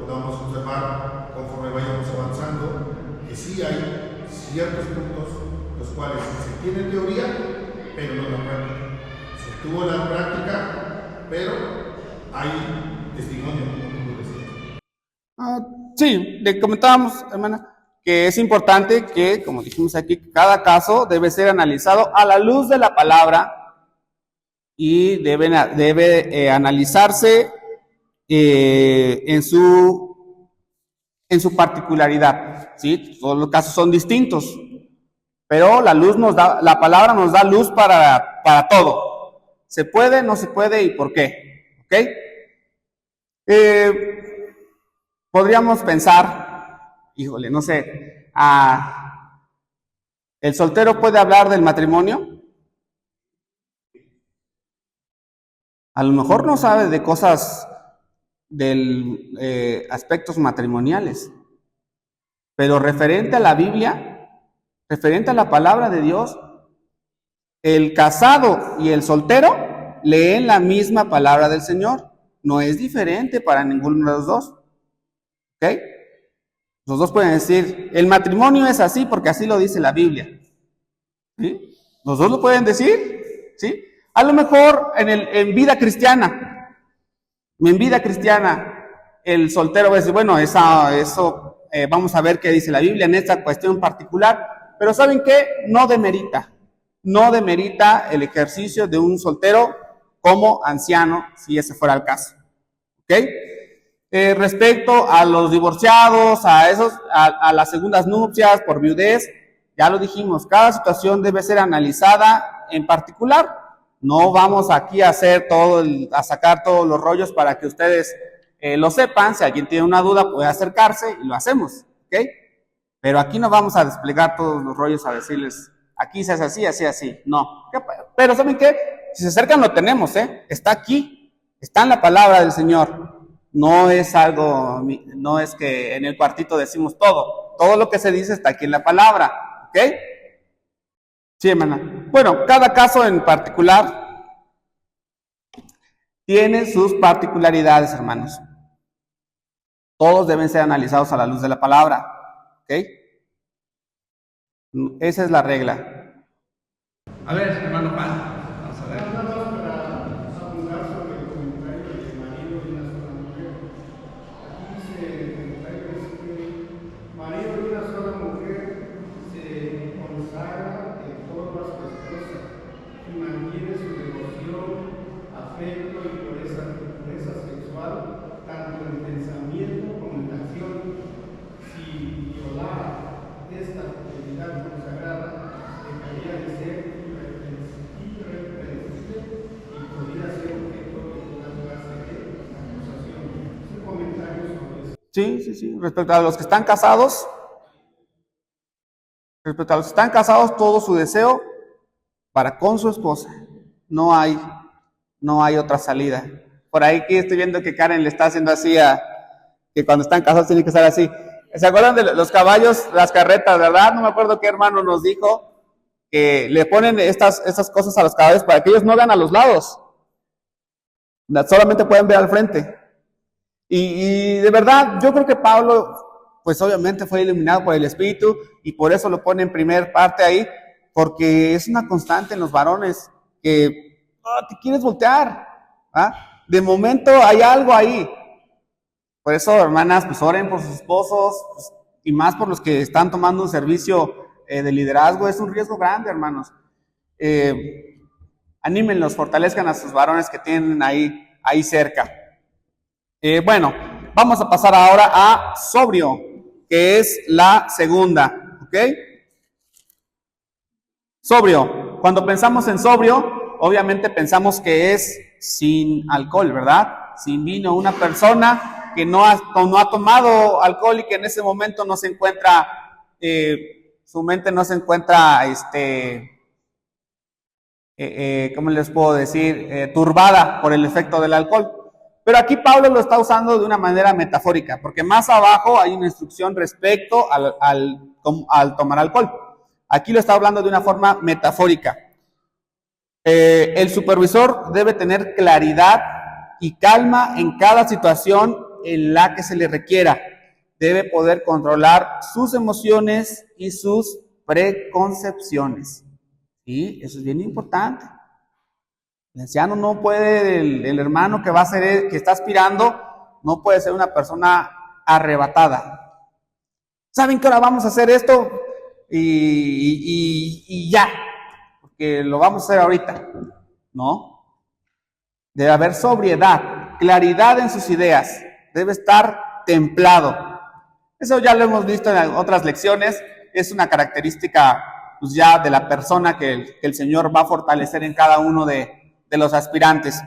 podamos observar conforme vayamos avanzando que sí hay ciertos puntos los cuales se tiene teoría pero no la práctica. Se tuvo la práctica pero hay testimonio, como tú decías. Sí, le comentábamos, hermana, que es importante que, como dijimos aquí, cada caso debe ser analizado a la luz de la palabra y debe analizarse en su particularidad, ¿sí? Todos los casos son distintos, pero la palabra nos da luz para todo. ¿Se puede, no se puede y por qué? ¿Ok? Podríamos pensar, híjole, no sé, ¿el soltero puede hablar del matrimonio? A lo mejor no sabe de cosas aspectos matrimoniales, pero referente a la Biblia, referente a la palabra de Dios, el casado y el soltero leen la misma palabra del Señor. No es diferente para ninguno de los dos. ¿Ok? Los dos pueden decir, el matrimonio es así porque así lo dice la Biblia. ¿Sí? Los dos lo pueden decir. ¿Sí? A lo mejor en vida cristiana, el soltero va a decir, bueno, eso vamos a ver qué dice la Biblia en esta cuestión particular. Pero ¿saben qué? No demerita el ejercicio de un soltero como anciano, si ese fuera el caso. ¿Ok? Respecto a los divorciados, a las segundas nupcias por viudez, ya lo dijimos, cada situación debe ser analizada en particular. No vamos aquí a sacar todos los rollos para que ustedes lo sepan. Si alguien tiene una duda puede acercarse y lo hacemos, ¿ok? Pero aquí no vamos a desplegar todos los rollos a decirles, aquí se hace así, así, así. No. Pero ¿saben qué? Si se acercan lo tenemos, está aquí, está en la palabra del Señor. No es que en el cuartito decimos todo lo que se dice está aquí en la palabra, ¿ok? Sí, hermana. Bueno, cada caso en particular tiene sus particularidades, hermanos. Todos deben ser analizados a la luz de la palabra, ¿ok? Esa es la regla. A ver, hermano Juan, vamos a ver. Nada más para abundar sobre el comentario de marido y una sola mujer. Aquí dice el comentario es que marido y una sola mujer se consagra en todo a su esposa y mantiene su devoción, afecto y pureza sexual, tanto en pensamiento como en acción. Si violara esta fidelidad consagrada, dejaría de ser irreprensible y podría ser objeto de una clase de acusación. Es un comentario sobre eso. Sí. Respecto a los que están casados, todo su deseo para con su esposa. No hay otra salida. Por ahí que estoy viendo que Karen le está haciendo así que cuando están casados tiene que estar así. ¿Se acuerdan de los caballos, las carretas, verdad? No me acuerdo qué hermano nos dijo que le ponen estas cosas a los caballos para que ellos no vean a los lados. Solamente pueden ver al frente. Y de verdad, yo creo que Pablo, pues obviamente fue iluminado por el Espíritu y por eso lo pone en primer parte ahí, porque es una constante en los varones que te quieres voltear. De momento hay algo ahí. Por eso, hermanas, pues oren por sus esposos, pues, y más por los que están tomando un servicio de liderazgo. Es un riesgo grande, hermanos. Anímenlos, fortalezcan a sus varones que tienen ahí cerca. Bueno, vamos a pasar ahora a sobrio, que es la segunda, ¿ok? Sobrio. Cuando pensamos en sobrio, obviamente pensamos que es sin alcohol, ¿verdad? Sin vino. Una persona que no ha tomado alcohol y que en ese momento no se encuentra, su mente no se encuentra, ¿cómo les puedo decir? Turbada por el efecto del alcohol. Pero aquí Pablo lo está usando de una manera metafórica, porque más abajo hay una instrucción respecto al tomar alcohol. Aquí lo está hablando de una forma metafórica. El supervisor debe tener claridad y calma en cada situación en la que se le requiera. Debe poder controlar sus emociones y sus preconcepciones. ¿Sí? Eso es bien importante. El anciano no puede, el hermano que que está aspirando, no puede ser una persona arrebatada. ¿Saben que ahora vamos a hacer esto? Y ya, porque lo vamos a hacer ahorita. No. Debe haber sobriedad, claridad en sus ideas. Debe estar templado. Eso ya lo hemos visto en otras lecciones. Es una característica, pues, ya de la persona que el Señor va a fortalecer en cada uno de los aspirantes,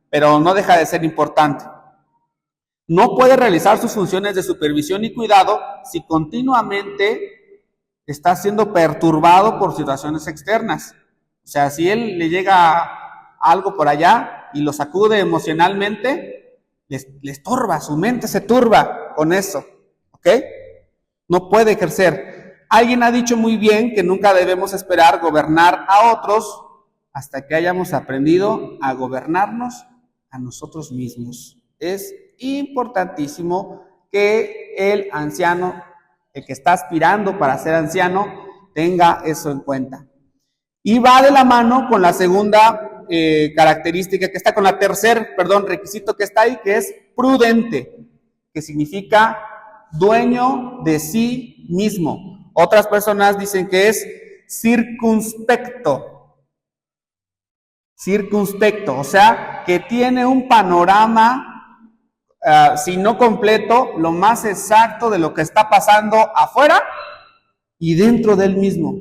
pero no deja de ser importante. No puede realizar sus funciones de supervisión y cuidado si continuamente está siendo perturbado por situaciones externas. O sea, si él le llega algo por allá y lo sacude emocionalmente, le estorba, su mente se turba con eso, ¿ok? No puede ejercer. Alguien ha dicho muy bien que nunca debemos esperar gobernar a otros hasta que hayamos aprendido a gobernarnos a nosotros mismos. Es importantísimo que el anciano, el que está aspirando para ser anciano, tenga eso en cuenta. Y va de la mano con la segunda característica que está, con la requisito que está ahí, que es prudente, que significa dueño de sí mismo. Otras personas dicen que es circunspecto, o sea, que tiene un panorama, si no completo, lo más exacto de lo que está pasando afuera y dentro del mismo.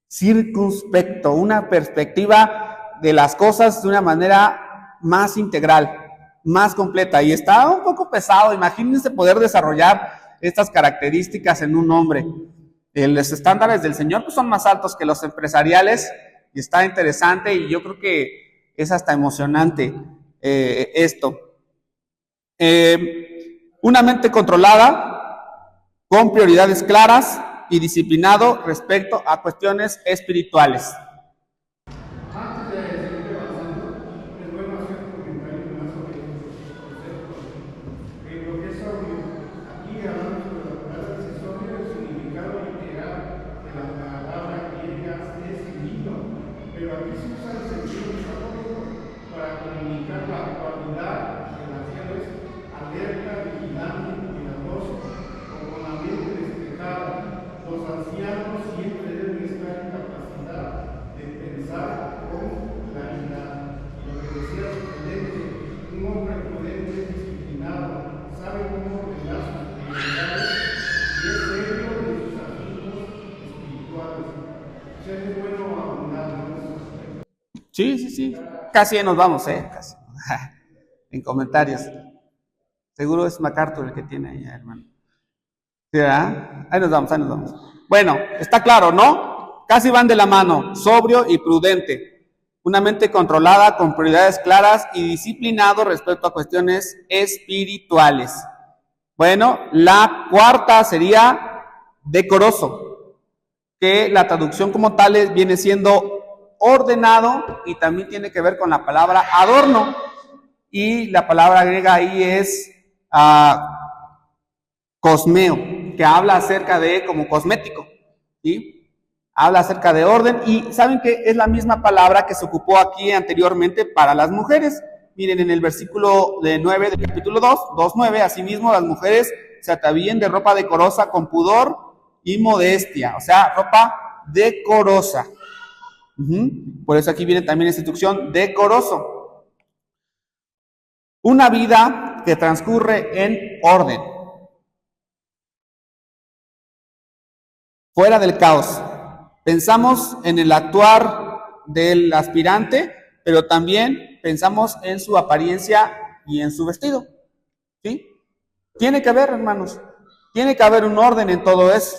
Circunspecto, una perspectiva de las cosas de una manera más integral, más completa. Y está un poco pesado. Imagínense poder desarrollar estas características en un hombre. Los estándares del Señor pues, son más altos que los empresariales, y está interesante, y yo creo que es hasta emocionante esto. Una mente controlada, con prioridades claras y disciplinado respecto a cuestiones espirituales. Antes de seguir avanzando, es bueno hacer un comentario más sobre estos conceptos. Lo que es audio, aquí hablamos sobre la palabra accesorio, el significado literal de la palabra griega es vino, pero aquí se usa el sentido metafórico para comunicar la cualidad del anciano es alerta, vigilante, cuidadoso, o con la mente despejada. Los ancianos siempre deben estar en capacidad de pensar con claridad. Y lo que decía sorprendente, un hombre prudente, disciplinado, sabe cómo ordenar sus prioridades y es serio en sus asuntos espirituales. O sea, es bueno abundar en esos aspectos. Sí. Casi nos vamos, casi. En comentarios. Seguro es MacArthur el que tiene ahí, hermano. ¿Sí, verdad? Ahí nos vamos. Bueno, está claro, ¿no? Casi van de la mano, sobrio y prudente. Una mente controlada, con prioridades claras y disciplinado respecto a cuestiones espirituales. Bueno, la cuarta sería decoroso, que la traducción como tal viene siendo ordenado y también tiene que ver con la palabra adorno. Y la palabra griega ahí es cosmeo, que habla acerca de como cosmético, ¿sí? Habla acerca de orden, y saben que es la misma palabra que se ocupó aquí anteriormente para las mujeres. Miren, en el versículo 9 del capítulo 2:9, asimismo las mujeres se atavíen de ropa decorosa con pudor y modestia, o sea, ropa decorosa. Por eso aquí viene también esta instrucción, decoroso. Una vida que transcurre en orden, fuera del caos. Pensamos en el actuar del aspirante, pero también pensamos en su apariencia y en su vestido, ¿sí? Tiene que haber, hermanos, tiene que haber un orden en todo eso,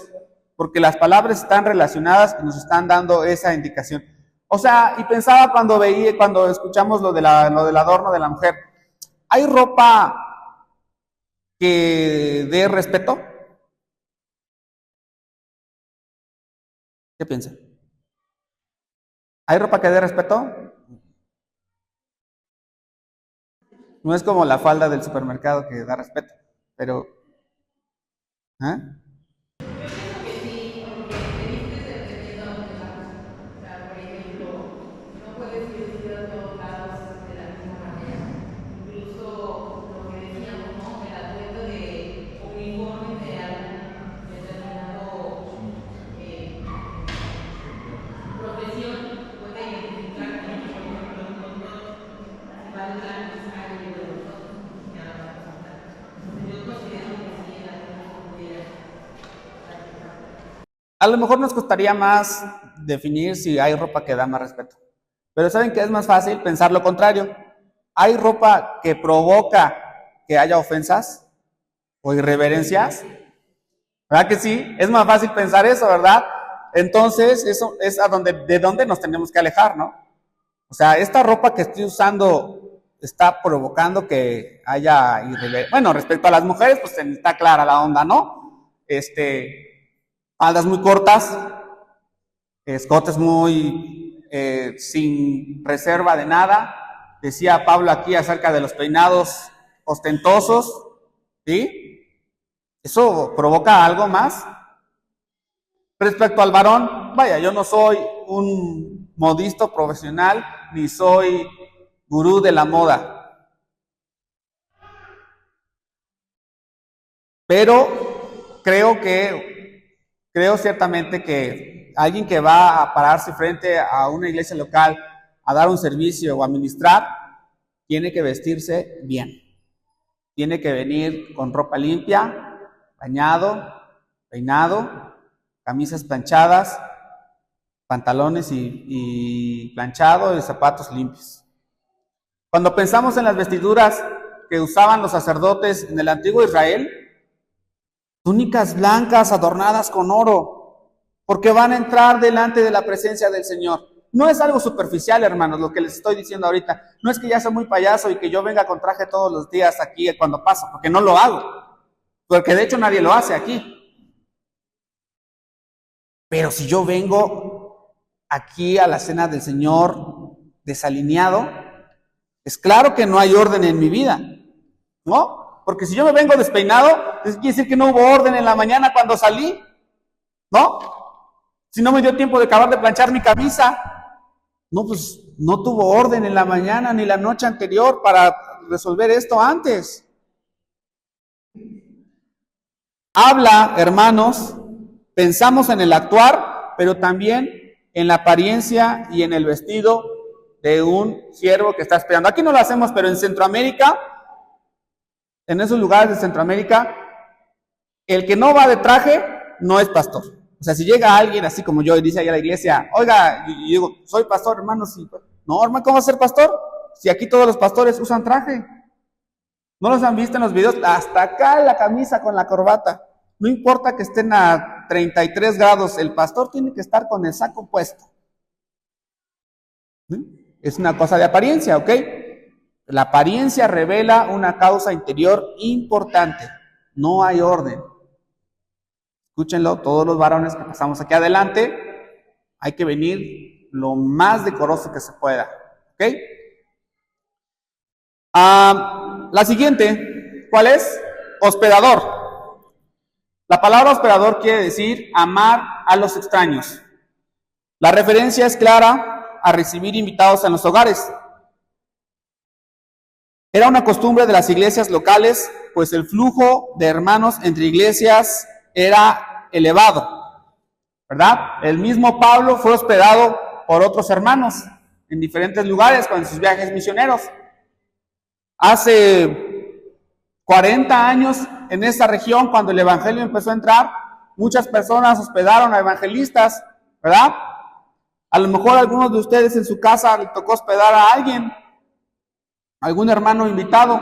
porque las palabras están relacionadas y nos están dando esa indicación. O sea, y pensaba cuando escuchamos lo del adorno de la mujer, ¿hay ropa que dé respeto? ¿Qué piensan? ¿Hay ropa que dé respeto? No es como la falda del supermercado que da respeto, pero... A lo mejor nos costaría más definir si hay ropa que da más respeto. Pero ¿saben qué es más fácil? Pensar lo contrario. ¿Hay ropa que provoca que haya ofensas o irreverencias? ¿Verdad que sí? Es más fácil pensar eso, ¿verdad? Entonces, eso es de donde nos tenemos que alejar, ¿no? O sea, esta ropa que estoy usando está provocando que haya irreverencias. Bueno, respecto a las mujeres, pues está clara la onda, ¿no? Faldas muy cortas, escotes muy sin reserva de nada. Decía Pablo aquí acerca de los peinados ostentosos, ¿sí? ¿Eso provoca algo más? Respecto al varón, vaya, yo no soy un modisto profesional, ni soy gurú de la moda. Pero creo ciertamente que alguien que va a pararse frente a una iglesia local a dar un servicio o a ministrar, tiene que vestirse bien. Tiene que venir con ropa limpia, bañado, peinado, camisas planchadas, pantalones y planchado y zapatos limpios. Cuando pensamos en las vestiduras que usaban los sacerdotes en el antiguo Israel, túnicas blancas adornadas con oro, porque van a entrar delante de la presencia del Señor. No es algo superficial, hermanos, lo que les estoy diciendo ahorita. No es que ya sea muy payaso y que yo venga con traje todos los días aquí cuando paso, porque no lo hago. Porque de hecho nadie lo hace aquí. Pero si yo vengo aquí a la cena del Señor desalineado, es claro que no hay orden en mi vida, ¿no? Porque si yo me vengo despeinado, quiere decir que no hubo orden en la mañana cuando salí, ¿no? Si no me dio tiempo de acabar de planchar mi camisa, no, pues no tuvo orden en la mañana ni la noche anterior para resolver esto antes. Habla, hermanos, pensamos en el actuar, pero también en la apariencia y en el vestido de un siervo que está esperando. Aquí no lo hacemos, pero en Centroamérica, en esos lugares de Centroamérica, el que no va de traje no es pastor. O sea, si llega alguien así como yo y dice ahí a la iglesia, oiga, y digo, soy pastor, hermano, sí. No, hermano, ¿cómo va a ser pastor? Si aquí todos los pastores usan traje. ¿No los han visto en los videos? Hasta acá la camisa con la corbata. No importa que estén a 33 grados, el pastor tiene que estar con el saco puesto. ¿Sí? Es una cosa de apariencia, ¿ok? La apariencia revela una causa interior importante. No hay orden. Escúchenlo, todos los varones que pasamos aquí adelante, hay que venir lo más decoroso que se pueda, ¿ok? La siguiente, ¿cuál es? Hospedador. La palabra hospedador quiere decir amar a los extraños. La referencia es clara a recibir invitados en los hogares. Era una costumbre de las iglesias locales, pues el flujo de hermanos entre iglesias era elevado, ¿verdad? El mismo Pablo fue hospedado por otros hermanos en diferentes lugares con sus viajes misioneros. Hace 40 años en esta región, cuando el evangelio empezó a entrar, muchas personas hospedaron a evangelistas, ¿verdad? A lo mejor a algunos de ustedes en su casa le tocó hospedar a alguien, algún hermano invitado.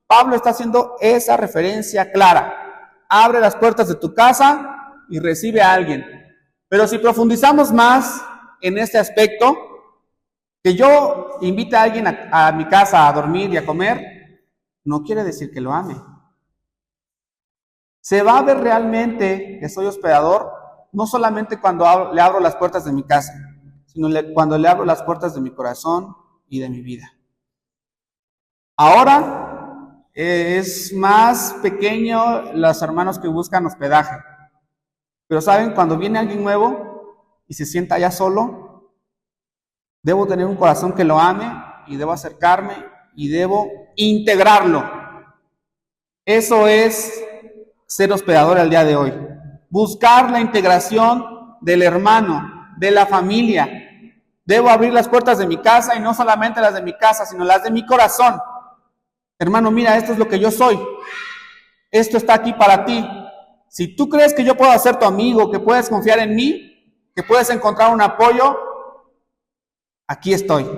Pablo está haciendo esa referencia clara. Abre las puertas de tu casa y recibe a alguien. Pero si profundizamos más en este aspecto, que yo invite a alguien a mi casa a dormir y a comer, no quiere decir que lo ame. Se va a ver realmente que soy hospedador, no solamente cuando le abro las puertas de mi casa, sino cuando le abro las puertas de mi corazón y de mi vida. Ahora es más pequeño los hermanos que buscan hospedaje. Pero saben, cuando viene alguien nuevo y se sienta allá solo, debo tener un corazón que lo ame y debo acercarme y debo integrarlo. Eso es ser hospedador al día de hoy. Buscar la integración del hermano, de la familia. Debo abrir las puertas de mi casa y no solamente las de mi casa, sino las de mi corazón. Hermano, mira, esto es lo que yo soy. Esto está aquí para ti. Si tú crees que yo puedo ser tu amigo, que puedes confiar en mí, que puedes encontrar un apoyo, aquí estoy.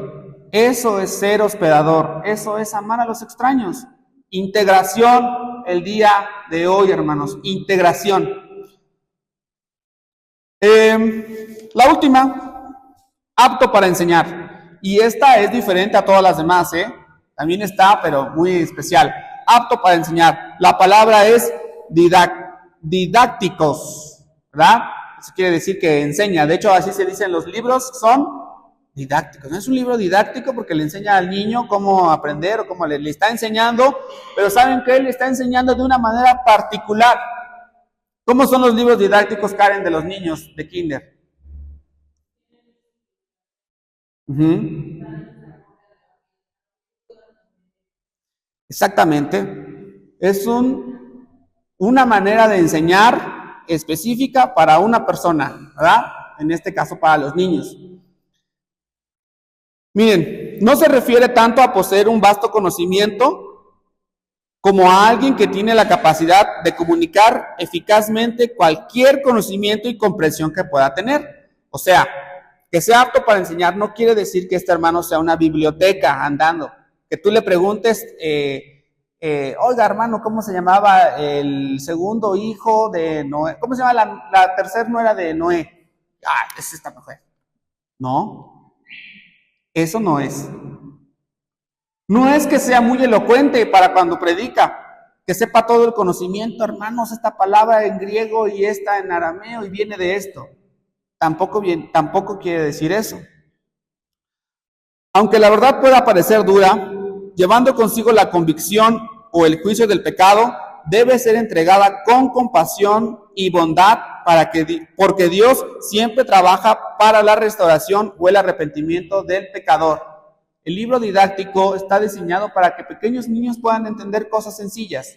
Eso es ser hospedador. Eso es amar a los extraños. Integración el día de hoy, hermanos. Integración. La última, apto para enseñar. Y esta es diferente a todas las demás, También está, pero muy especial. Apto para enseñar. La palabra es didácticos, ¿verdad? Eso quiere decir que enseña. De hecho, así se dice en los libros, son Didáctico. No es un libro didáctico porque le enseña al niño cómo aprender o cómo le está enseñando, pero ¿saben qué? Le está enseñando de una manera particular. ¿Cómo son los libros didácticos, Karen, de los niños de kinder? Exactamente. Es una manera de enseñar específica para una persona, ¿verdad? En este caso para los niños. Miren, no se refiere tanto a poseer un vasto conocimiento como a alguien que tiene la capacidad de comunicar eficazmente cualquier conocimiento y comprensión que pueda tener. O sea, que sea apto para enseñar no quiere decir que este hermano sea una biblioteca andando. Que tú le preguntes, oiga hermano, ¿cómo se llamaba el segundo hijo de Noé? ¿Cómo se llama la tercera nuera de Noé? Ah, es esta mujer. No. Eso no es. No es que sea muy elocuente para cuando predica, que sepa todo el conocimiento, hermanos, esta palabra en griego y esta en arameo y viene de esto. Tampoco quiere decir eso. Aunque la verdad pueda parecer dura, llevando consigo la convicción o el juicio del pecado, debe ser entregada con compasión y bondad porque Dios siempre trabaja para la restauración o el arrepentimiento del pecador. El libro didáctico está diseñado para que pequeños niños puedan entender cosas sencillas.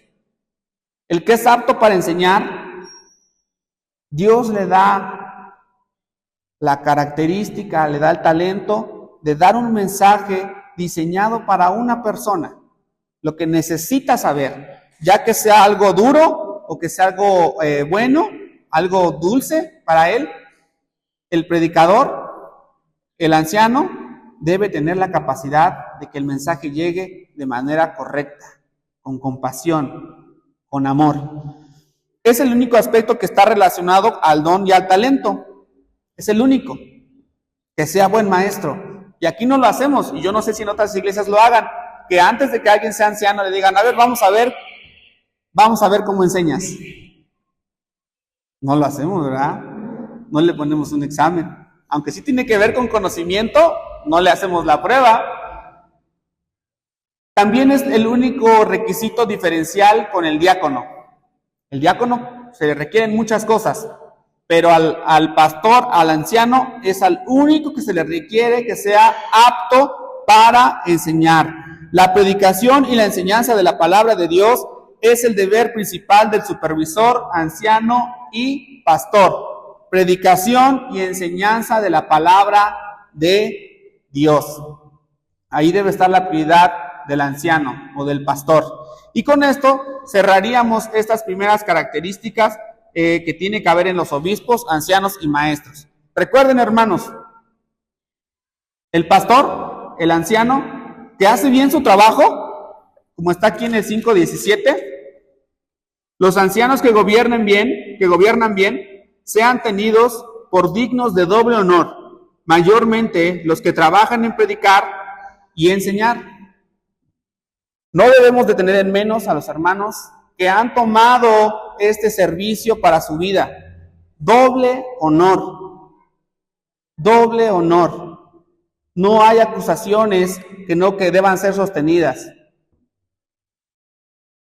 El que es apto para enseñar, Dios le da la característica, le da el talento de dar un mensaje diseñado para una persona, lo que necesita saber, ya que sea algo duro o que sea algo bueno, algo dulce para él. El predicador, el anciano, debe tener la capacidad de que el mensaje llegue de manera correcta, con compasión, con amor. Es el único aspecto que está relacionado al don y al talento. Es el único. Que sea buen maestro. Y aquí no lo hacemos, y yo no sé si en otras iglesias lo hagan, que antes de que alguien sea anciano le digan, a ver, vamos a ver cómo enseñas. No lo hacemos, ¿verdad? No le ponemos un examen. Aunque sí tiene que ver con conocimiento, no le hacemos la prueba. También es el único requisito diferencial con el diácono. El diácono se le requieren muchas cosas, pero al pastor, al anciano, es al único que se le requiere que sea apto para enseñar. La predicación y la enseñanza de la palabra de Dios es el deber principal del supervisor, anciano y pastor. Predicación y enseñanza de la palabra de Dios. Ahí debe estar la prioridad del anciano o del pastor. Y con esto cerraríamos estas primeras características que tiene que haber en los obispos, ancianos y maestros. Recuerden, hermanos, el pastor, el anciano, que hace bien su trabajo, como está aquí en el 5:17, los ancianos que gobiernan bien, sean tenidos por dignos de doble honor, mayormente los que trabajan en predicar y enseñar. No debemos de tener en menos a los hermanos que han tomado este servicio para su vida. Doble honor. Doble honor. No hay acusaciones que deban ser sostenidas.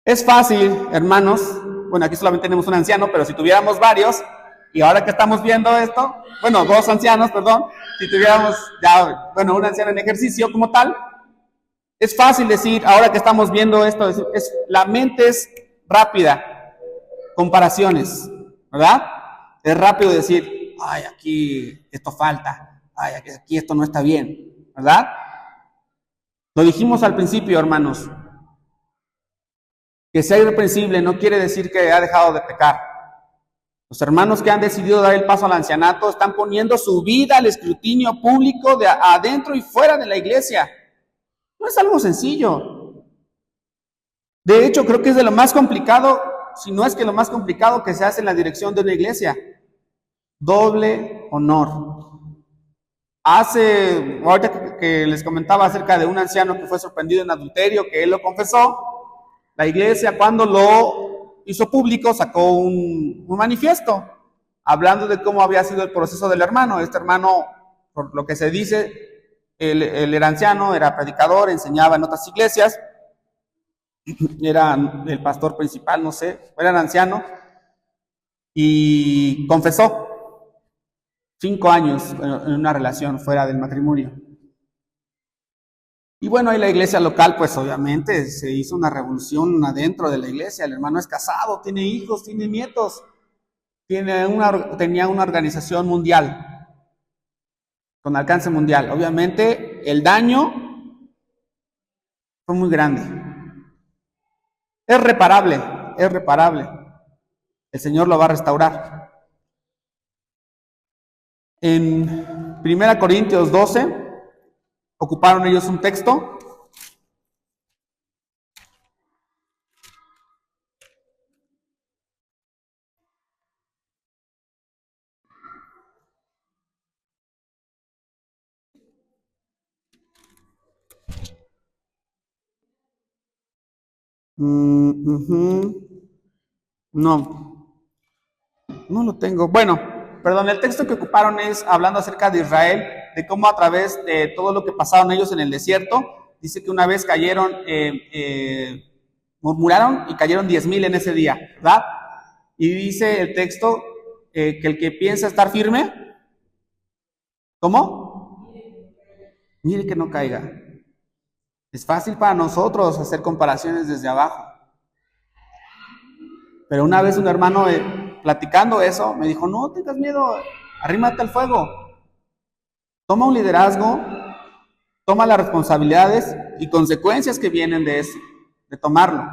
Es fácil, hermanos, bueno, aquí solamente tenemos un anciano, pero si tuviéramos varios, y ahora que estamos viendo esto, bueno, dos ancianos, perdón, si tuviéramos ya, bueno, un anciano en ejercicio como tal, es fácil decir, ahora que estamos viendo esto, la mente es rápida, comparaciones, ¿verdad? Es rápido decir, ay, aquí esto falta, ay, aquí esto no está bien, ¿verdad? Lo dijimos al principio, hermanos, que sea irreprensible no quiere decir que ha dejado de pecar. Los hermanos que han decidido dar el paso al ancianato están poniendo su vida al escrutinio público de adentro y fuera de la iglesia. No es algo sencillo. De hecho, creo que es de lo más complicado, si no es que lo más complicado que se hace en la dirección de una iglesia. Doble honor. Ahorita que les comentaba acerca de un anciano que fue sorprendido en adulterio, que él lo confesó, la iglesia cuando lo hizo público sacó un manifiesto hablando de cómo había sido el proceso del hermano. Este hermano, por lo que se dice, Él era anciano, era predicador, enseñaba en otras iglesias, era el pastor principal, no sé, era anciano, y confesó 5 años en una relación fuera del matrimonio. Y bueno, ahí la iglesia local, pues obviamente se hizo una revolución adentro de la iglesia. El hermano es casado, tiene hijos, tiene nietos, tenía una organización mundial, con alcance mundial. Obviamente el daño fue muy grande. Es reparable, es reparable. El Señor lo va a restaurar. En 1 Corintios 12, ocuparon ellos un texto. No lo tengo. Bueno, perdón, el texto que ocuparon es hablando acerca de Israel, de cómo a través de todo lo que pasaron ellos en el desierto, dice que una vez cayeron, murmuraron y cayeron 10,000 en ese día, ¿verdad? Y dice el texto que el que piensa estar firme, ¿cómo? Mire que no caiga. Es fácil para nosotros hacer comparaciones desde abajo. Pero una vez un hermano platicando eso, me dijo, no tengas miedo, arrímate al fuego. Toma un liderazgo, toma las responsabilidades y consecuencias que vienen de eso, de tomarlo.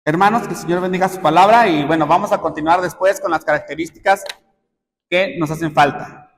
Hermanos, que el Señor bendiga su palabra y bueno, vamos a continuar después con las características que nos hacen falta.